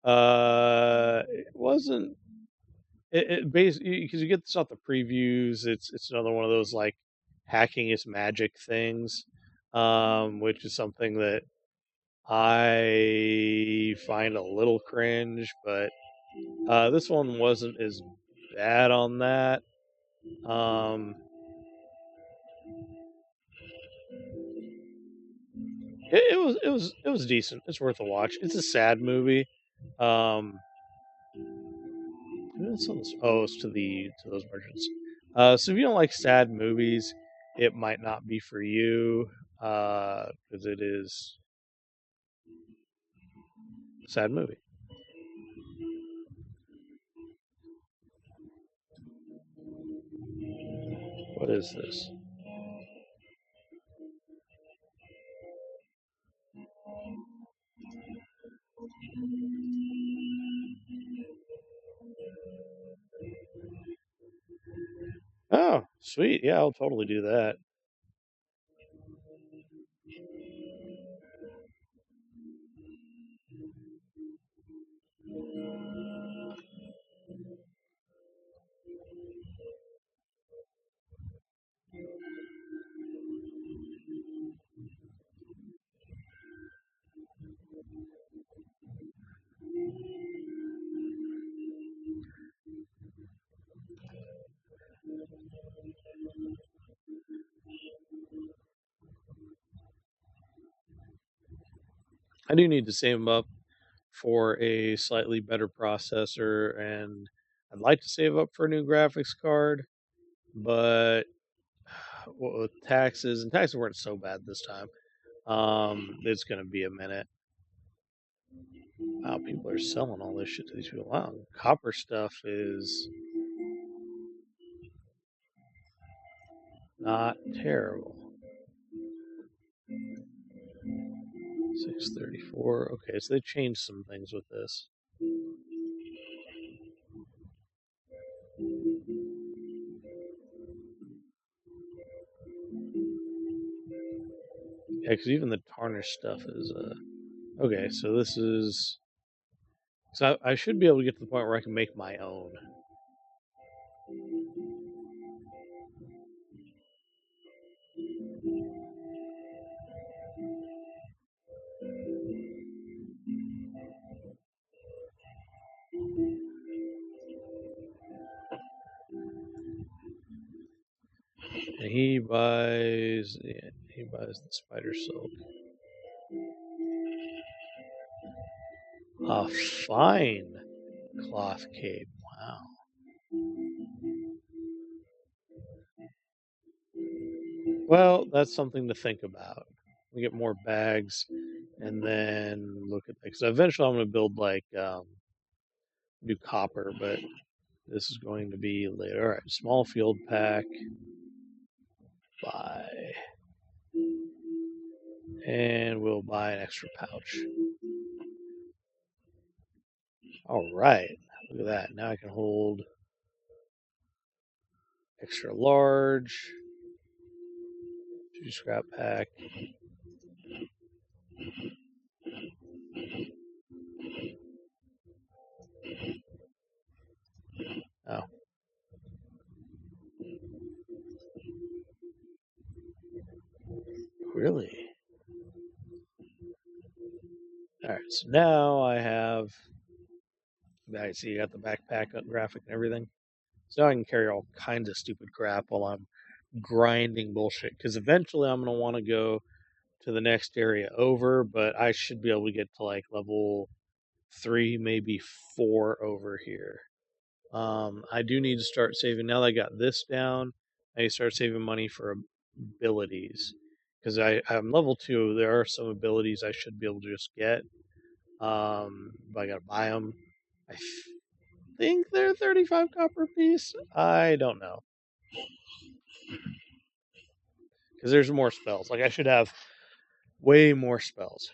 It wasn't it basically because you get this off the previews. It's another one of those like hacking is magic things, which is something that I find a little cringe. But this one wasn't as bad on that. Um, it was decent. It's worth a watch. It's a sad movie. Um, it's on this. Oh, it's to those merchants. So if you don't like sad movies, it might not be for you. Because it is a sad movie. What is this? Oh, sweet. Yeah, I'll totally do that. I do need to save them up for a slightly better processor, and I'd like to save up for a new graphics card, but with taxes, and taxes weren't so bad this time. It's gonna be a minute. Wow, people are selling all this shit to these people. Wow, copper stuff is not terrible. 634. Okay, so they changed some things with this. Yeah, because even the tarnished stuff is okay. So this is so I should be able to get to the point where I can make my own. And he buys the spider silk. A fine cloth cape. Wow. Well, that's something to think about. We get more bags, and then look at things. So eventually, I'm going to build like do copper, but this is going to be later. All right, small field pack. Buy, and we'll buy an extra pouch. All right, look at that. Now I can hold extra large, two scrap pack. So now I have. I see you got the backpack graphic and everything. So now I can carry all kinds of stupid crap while I'm grinding bullshit. Because eventually I'm gonna want to go to the next area over, but I should be able to get to like level 3, maybe 4 over here. I do need to start saving now that I got this down. I need to start saving money for abilities because I'm level 2. There are some abilities I should be able to just get, but I gotta buy them. I think they're 35 copper piece. I don't know because there's more spells. Like I should have way more spells.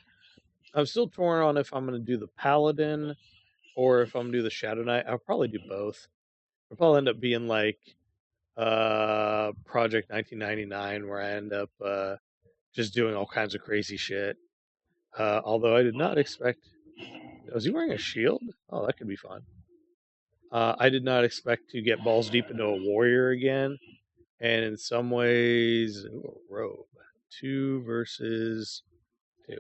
I'm still torn on if I'm gonna do the paladin or if I'm gonna do the shadow knight. I'll probably do both. I'll probably end up being like Project 1999 where I end up just doing all kinds of crazy shit. Although I did not expect. Was he wearing a shield? Oh, that could be fun. I did not expect to get balls deep into a warrior again, and in some ways, ooh, a robe. 2 versus 2.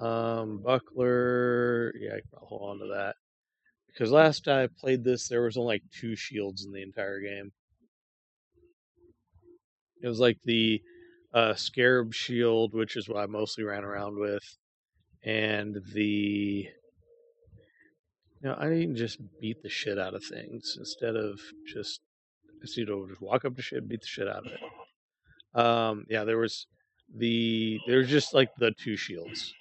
Okay. Buckler. Yeah, I can probably hold on to that because last time I played this, there was only like 2 shields in the entire game. It was like the scarab shield, which is what I mostly ran around with, and the. I need to just beat the shit out of things instead of just just walk up to shit, and beat the shit out of it. Yeah, there's just like the 2 shields,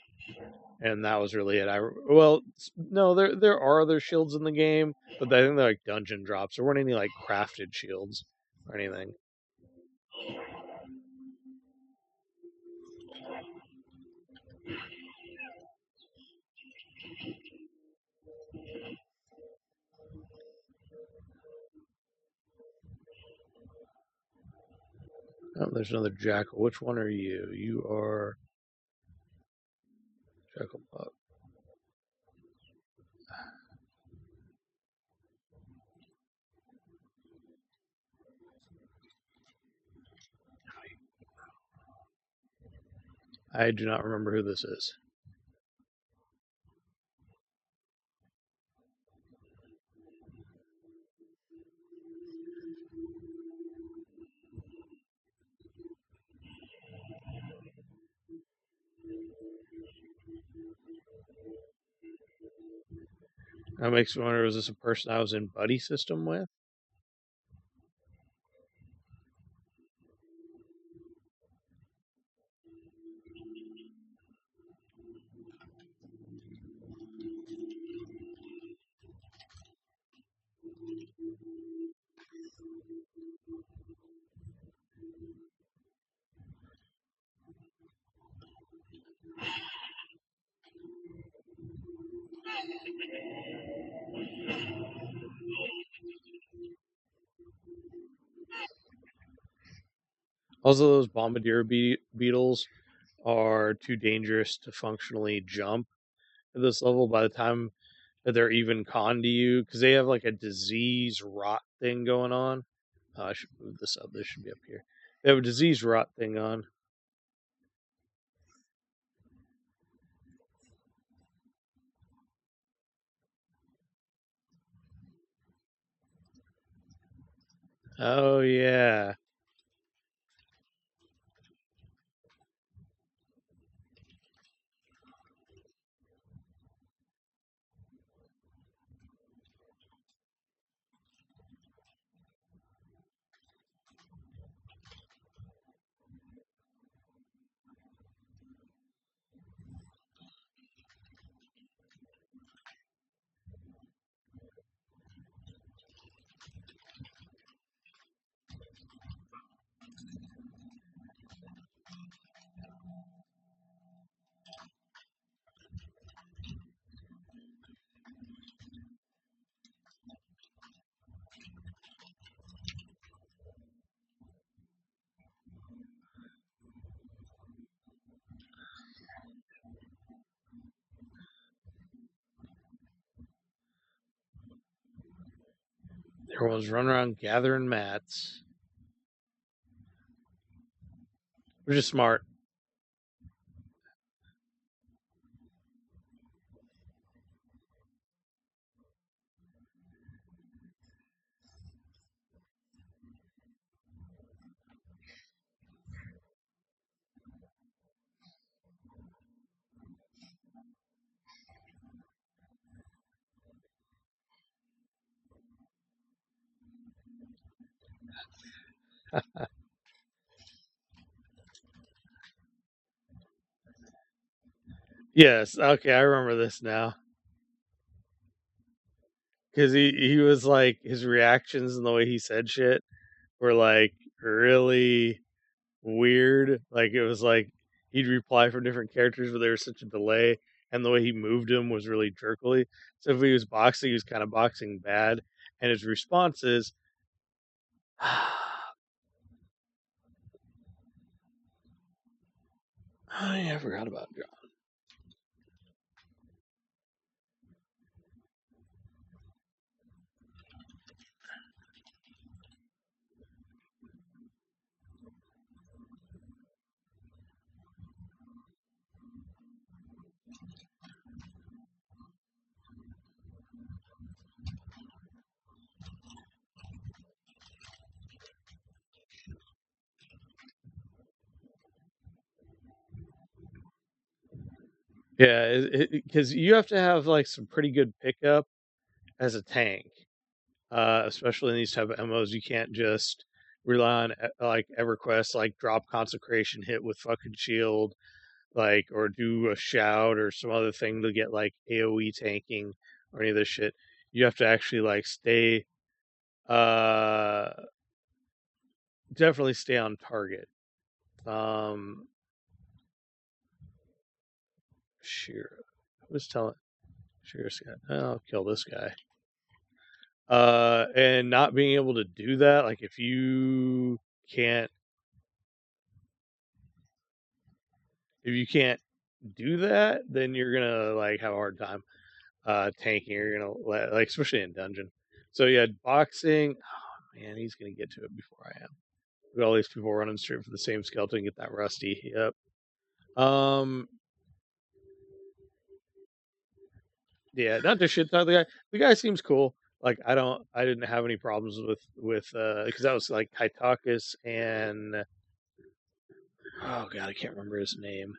and that was really it. Well, no, there are other shields in the game, but I think they're like dungeon drops. There weren't any like crafted shields or anything. Oh, there's another jackal. Which one are you? You are jackal pup. I do not remember who this is. That makes me wonder, was this a person I was in buddy system with? Also, those bombardier beetles are too dangerous to functionally jump at this level by the time that they're even con to you because they have like a disease rot thing going on. I should move this up. This should be up here. They have a disease rot thing on. Oh yeah. Everyone's running around gathering mats, which is smart. Yes, okay, I remember this now. Because he was like, his reactions and the way he said shit were like really weird. Like it was like he'd reply from different characters, but there was such a delay, and the way he moved him was really jerkily. So if he was boxing, he was kind of boxing bad, and his responses. Oh, yeah, I forgot about John. Yeah, because you have to have like some pretty good pickup as a tank, especially in these type of MOs. You can't just rely on like EverQuest, like drop consecration, hit with fucking shield, like or do a shout or some other thing to get like AoE tanking or any of this shit. You have to actually like stay, uh, definitely stay on target. Um, Sheer, who's telling? Sheer Scott, oh, I'll kill this guy. And not being able to do that, like can't, if you can't do that, then you're gonna like have a hard time tanking. You're gonna like, especially in dungeon. So yeah, boxing. Oh man, he's gonna get to it before I am. Look at all these people running straight for the same skeleton. Get that rusty. Yep. Um. Yeah. Not to shit talk the guy. The guy seems cool. Like I don't. I didn't have any problems with because that was like Kaitakis and oh god, I can't remember his name.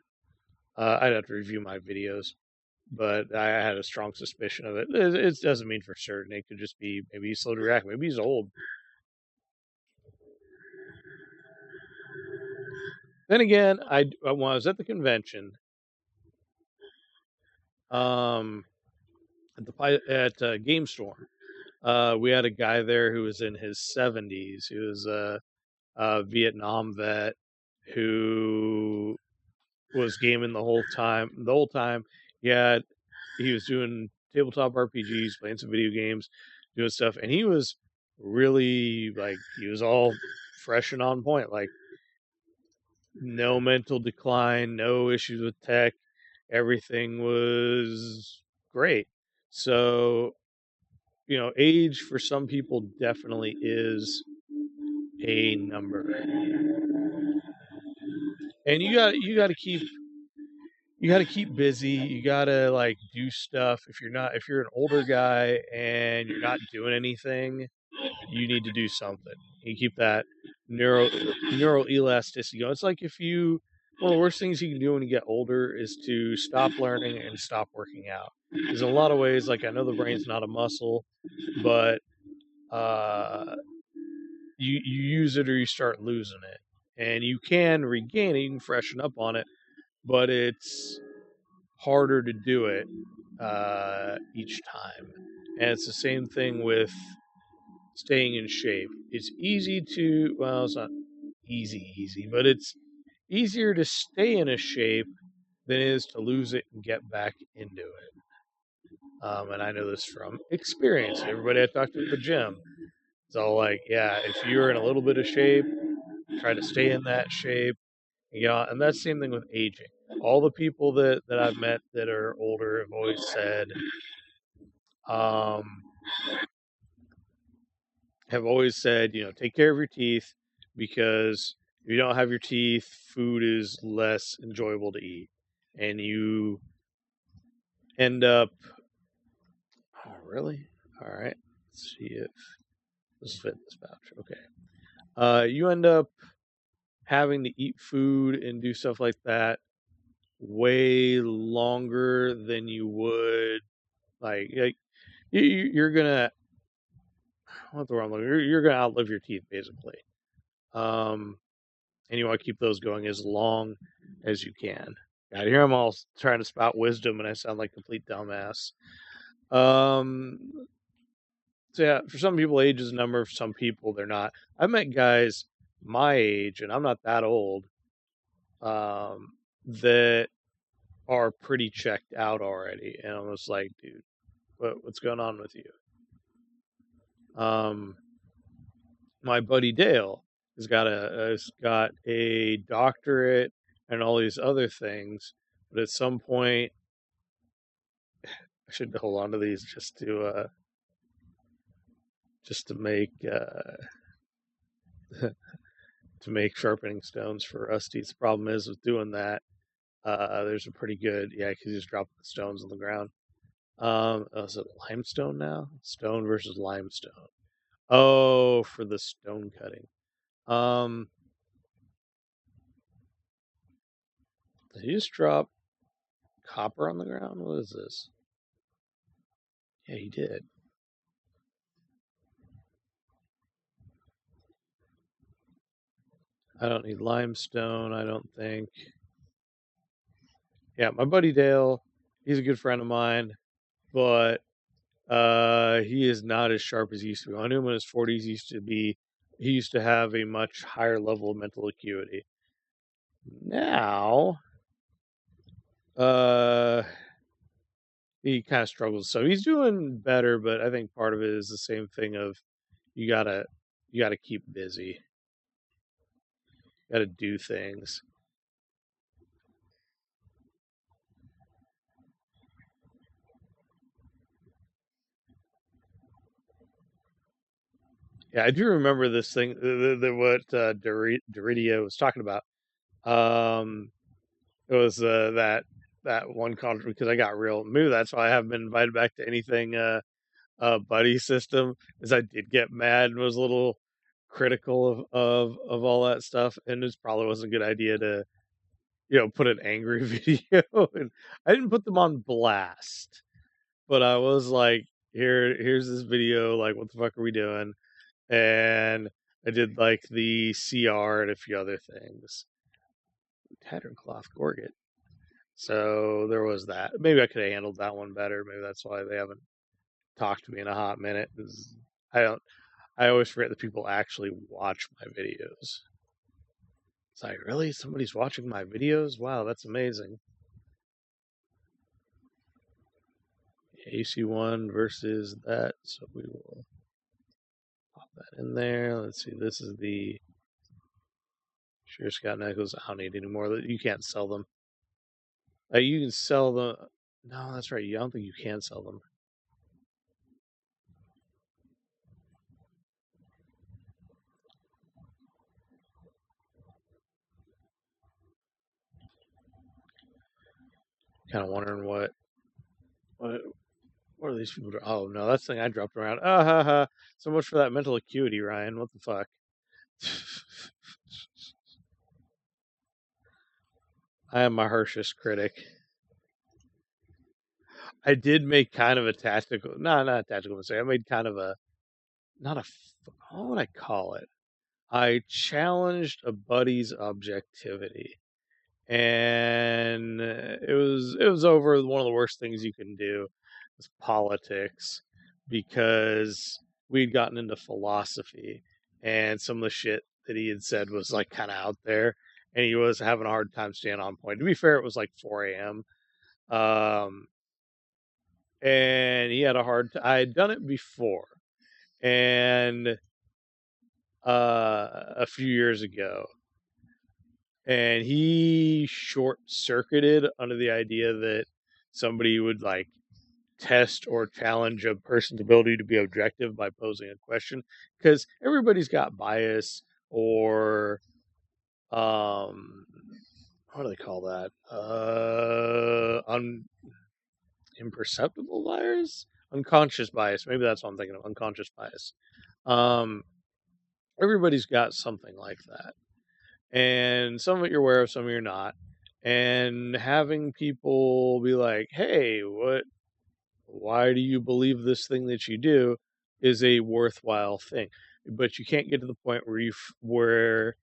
I'd have to review my videos, but I had a strong suspicion of it. It doesn't mean for certain. It could just be maybe he's slow to react. Maybe he's old. Then again, when I was at the convention, um, at Game Storm, we had a guy there who was in his 70s. He was a Vietnam vet who was gaming the whole time. The whole time, yeah, he was doing tabletop RPGs, playing some video games, doing stuff, and he was really like he was all fresh and on point. Like no mental decline, no issues with tech, everything was great. So age for some people definitely is a number, and you got to keep busy. You got to like do stuff. If you're an older guy and you're not doing anything, you need to do something. You keep that neural elasticity going. It's like if you one of the worst things you can do when you get older is to stop learning and stop working out. Because in a lot of ways, like I know the brain's not a muscle, but uh, you use it or you start losing it, and you can regain it. You can freshen up on it, but it's harder to do it each time. And it's the same thing with staying in shape. It's easy to, well, it's not easy, but it's easier to stay in a shape than it is to lose it and get back into it. And I know this from experience. Everybody I talked to at the gym, it's all like, yeah, if you're in a little bit of shape, try to stay in that shape. Yeah, and that's the same thing with aging. All the people that I've met that are older have always said, um, take care of your teeth because if you don't have your teeth, food is less enjoyable to eat, and you end up. Oh, really? All right. Let's see if this fit this pouch. Okay. You end up having to eat food and do stuff like that way longer than you would like you're gonna what the wrong you're gonna outlive your teeth basically. And you want to keep those going as long as you can. I hear I'm all trying to spout wisdom, and I sound like a complete dumbass. So yeah, for some people, age is a number. For some people, they're not. I've met guys my age, and I'm not that old, that are pretty checked out already, and I'm just like, dude, what's going on with you? My buddy Dale has got a doctorate and all these other things, but at some point, I should hold on to these just to make to make sharpening stones for Rusty. The problem is with doing that, there's a pretty good, yeah, because you just drop the stones on the ground. Is it limestone now? Stone versus limestone. Oh, for the stone cutting. Did he just drop copper on the ground? What is this? Yeah, he did. I don't need limestone, I don't think. Yeah, my buddy Dale, he's a good friend of mine, but he is not as sharp as he used to be. I knew him in his 40s. He used to have a much higher level of mental acuity. Now, he kind of struggles. So he's doing better, but I think part of it is the same thing of you gotta keep busy. You gotta do things. Yeah, I do remember this thing. What Doridia was talking about. It was that one conference because I got real. Maybe that's why I haven't been invited back to anything. Buddy system is I did get mad and was a little critical of all that stuff, and it probably wasn't a good idea to put an angry video. And I didn't put them on blast, but I was like, here's this video. Like, what the fuck are we doing? And I did like the CR and a few other things. Tattered cloth gorget. So there was that. Maybe I could have handled that one better. Maybe that's why they haven't talked to me in a hot minute. I don't. I always forget that people actually watch my videos. It's like, really? Somebody's watching my videos? Wow, that's amazing. AC1 versus that. So we will pop that in there. Let's see. This is the Sure Scott Nichols. I don't need any more. You can't sell them. You can sell them. No, that's right. I don't think you can sell them. Kind of wondering what are these people? Oh no, that's the thing I dropped around. Ah ha ha! So much for that mental acuity, Ryan. What the fuck? I am my harshest critic. I did make kind of a tactical, no, not a tactical mistake. I made kind of a, not a, what would I call it? I challenged a buddy's objectivity, and it was over one of the worst things you can do is politics, because we'd gotten into philosophy, and some of the shit that he had said was like kind of out there, and he was having a hard time staying on point. To be fair, it was like 4 a.m. And he had a hard I had done it before, and a few years ago, and he short circuited under the idea that somebody would like test or challenge a person's ability to be objective by posing a question, because everybody's got bias, or what do they call that? Imperceptible bias, unconscious bias. Maybe that's what I'm thinking of. Unconscious bias. Um, Everybody's got something like that, and some of it you're aware of, some of you're not. And having people be like, "Hey, what? Why do you believe this thing that you do?" is a worthwhile thing. but you can't get to the point where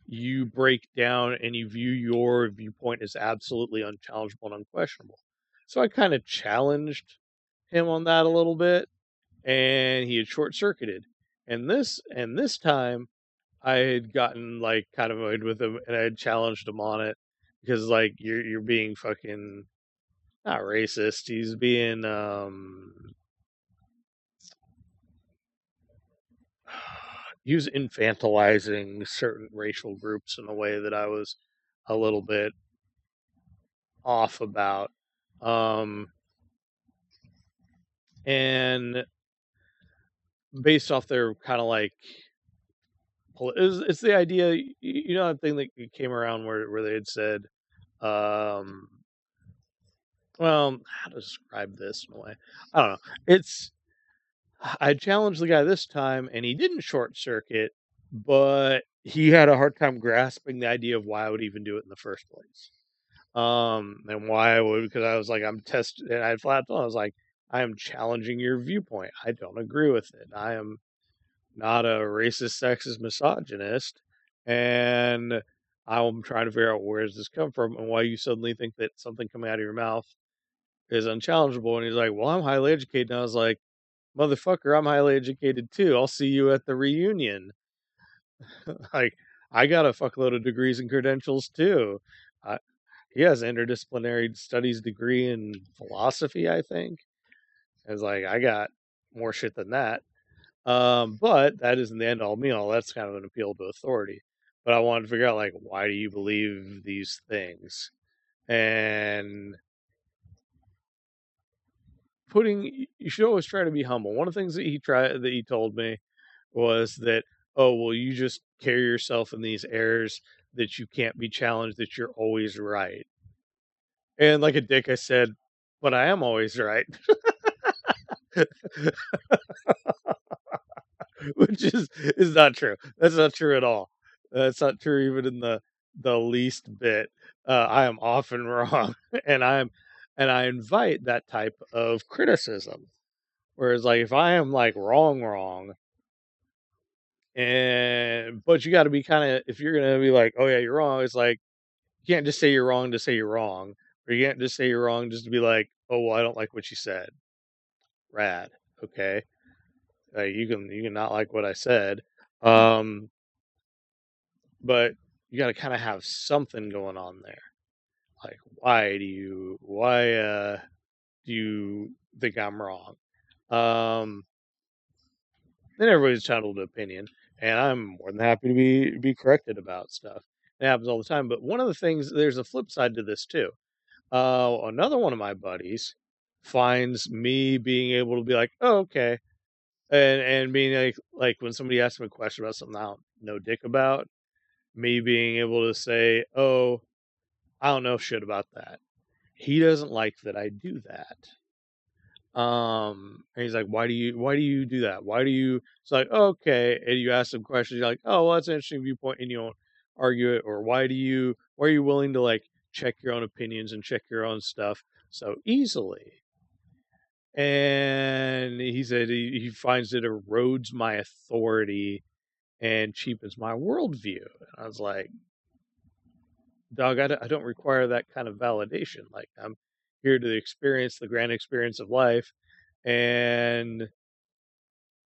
you break down and you view your viewpoint as absolutely unchallengeable and unquestionable. So I kind of challenged him on that a little bit, and he had short circuited. And this time I had gotten like kind of annoyed with him, and I had challenged him on it because like you're being fucking not racist. He's being he was infantilizing certain racial groups in a way that I was a little bit off about. Um, and based off their kind of like, it's the idea, that thing that came around where they had said, um, well, how to describe this in a way? I don't know. I challenged the guy this time and he didn't short circuit, but he had a hard time grasping the idea of why I would even do it in the first place. And why I would, because I was like, I'm testing, and I flat told him, I was like, I am challenging your viewpoint. I don't agree with it. I am not a racist, sexist, misogynist, and I'm trying to figure out where does this come from and why you suddenly think that something coming out of your mouth is unchallengeable. And he's like, well, I'm highly educated. And I was like, motherfucker, I'm highly educated too. I'll see you at the reunion. Like, I got a fuckload of degrees and credentials too. I, he has an interdisciplinary studies degree in philosophy, I think. I was like, I got more shit than that. But that isn't the end all be all. That's kind of an appeal to authority. But I wanted to figure out, like, why do you believe these things? And you should always try to be humble. One of the things that he told me was that, oh, well, you just carry yourself in these airs that you can't be challenged, that you're always right. And like a dick, I said, but I am always right. Which is not true. That's not true at all. That's not true even in the least bit. I am often wrong, and I invite that type of criticism. Whereas, like, if I am like wrong, and but you got to be kind of, if you're gonna be like, oh yeah, you're wrong. It's like you can't just say you're wrong to say you're wrong, or you can't just say you're wrong just to be like, oh well, I don't like what you said. Rad, okay. Like you can not like what I said, um, but you got to kind of have something going on there. Like, why do you think I'm wrong? Um, and everybody's entitled to opinion, and I'm more than happy to be corrected about stuff. It happens all the time. But one of the things, there's a flip side to this too. Another one of my buddies finds me being able to be like, oh, okay, and being like when somebody asks me a question about something I don't know dick about, me being able to say, oh, I don't know shit about that. He doesn't like that I do that. And he's like, why do you do that? Why do you? It's like, oh, okay. And you ask some questions. You're like, oh, well, that's an interesting viewpoint, and you don't argue it. Or why are you willing to like check your own opinions and check your own stuff so easily? And he said he finds it erodes my authority and cheapens my worldview. And I was like, dog, I don't require that kind of validation. Like, I'm here to experience the grand experience of life, and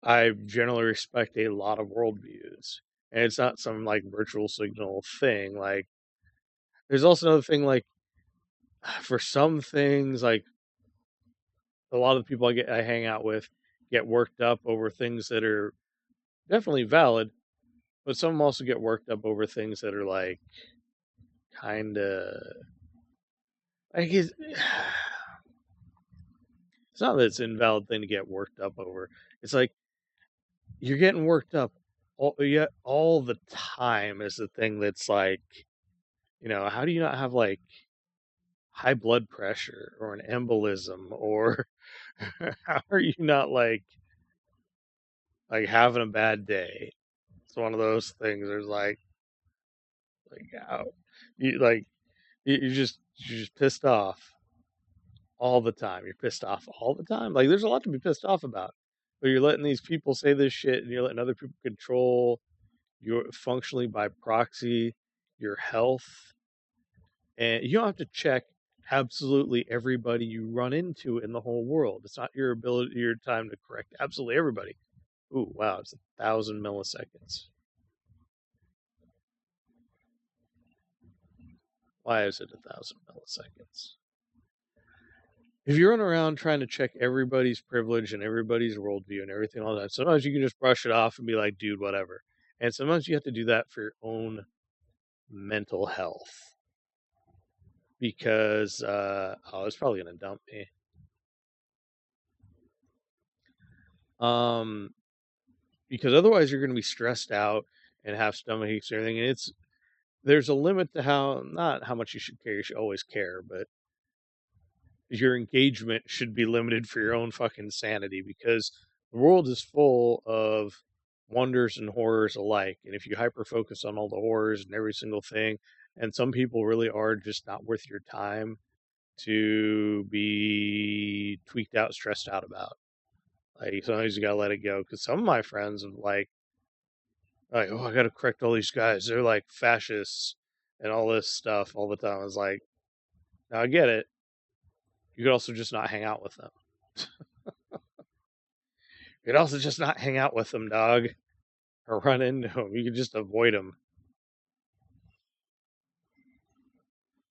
I generally respect a lot of worldviews. And it's not some like virtual signal thing. Like, there's also another thing, like, for some things, like, a lot of the people I hang out with get worked up over things that are definitely valid, but some of them also get worked up over things that are like kind of, I guess, it's not that it's an invalid thing to get worked up over. It's like you're getting worked up all the time is the thing that's like, how do you not have like high blood pressure or an embolism, or how are you not like having a bad day? It's one of those things. There's like how you like you're just pissed off all the time. You're pissed off all the time. Like, there's a lot to be pissed off about. But you're letting these people say this shit, and you're letting other people control your functionally by proxy your health, and you don't have to check absolutely everybody you run into in the whole world. It's not your time to correct absolutely everybody. Ooh, wow, it's 1,000 milliseconds. Why is it 1,000 milliseconds? If you're running around trying to check everybody's privilege and everybody's worldview and everything all that, sometimes you can just brush it off and be like, dude, whatever. And sometimes you have to do that for your own mental health. Because it's probably gonna dump me. Because otherwise you're gonna be stressed out and have stomach aches and everything. And there's a limit to not how much you should care. You should always care, but your engagement should be limited for your own fucking sanity, because the world is full of wonders and horrors alike. And if you hyper focus on all the horrors and every single thing, and some people really are just not worth your time to be tweaked out, stressed out about. Like, sometimes you gotta let it go. Because some of my friends have oh, I gotta correct all these guys. They're like fascists and all this stuff all the time. I was like, now I get it. You could also just not hang out with them. You could also just not hang out with them, dog, or run into them. You could just avoid them.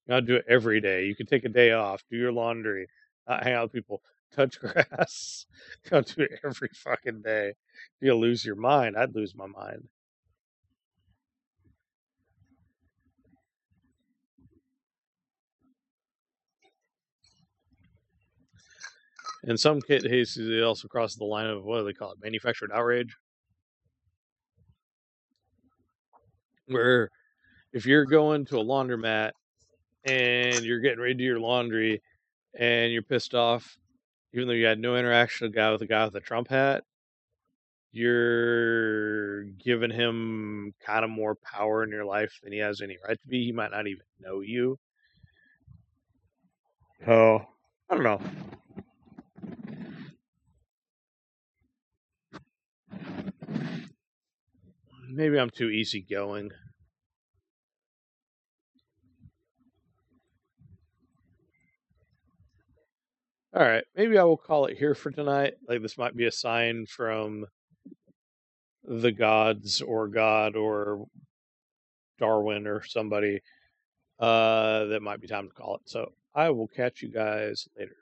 You gotta do it every day. You could take a day off, do your laundry, not hang out with people, touch grass. You gotta do it every fucking day. If you lose your mind, I'd lose my mind. In some cases, it also crosses the line of, what do they call it, manufactured outrage, where if you're going to a laundromat and you're getting ready to do your laundry and you're pissed off, even though you had no interaction with the guy with the Trump hat, you're giving him kind of more power in your life than he has any right to be. He might not even know you. So, I don't know. Maybe I'm too easygoing. All right, maybe I will call it here for tonight. Like, this might be a sign from the gods or God or Darwin or somebody that might be time to call it. So I will catch you guys later.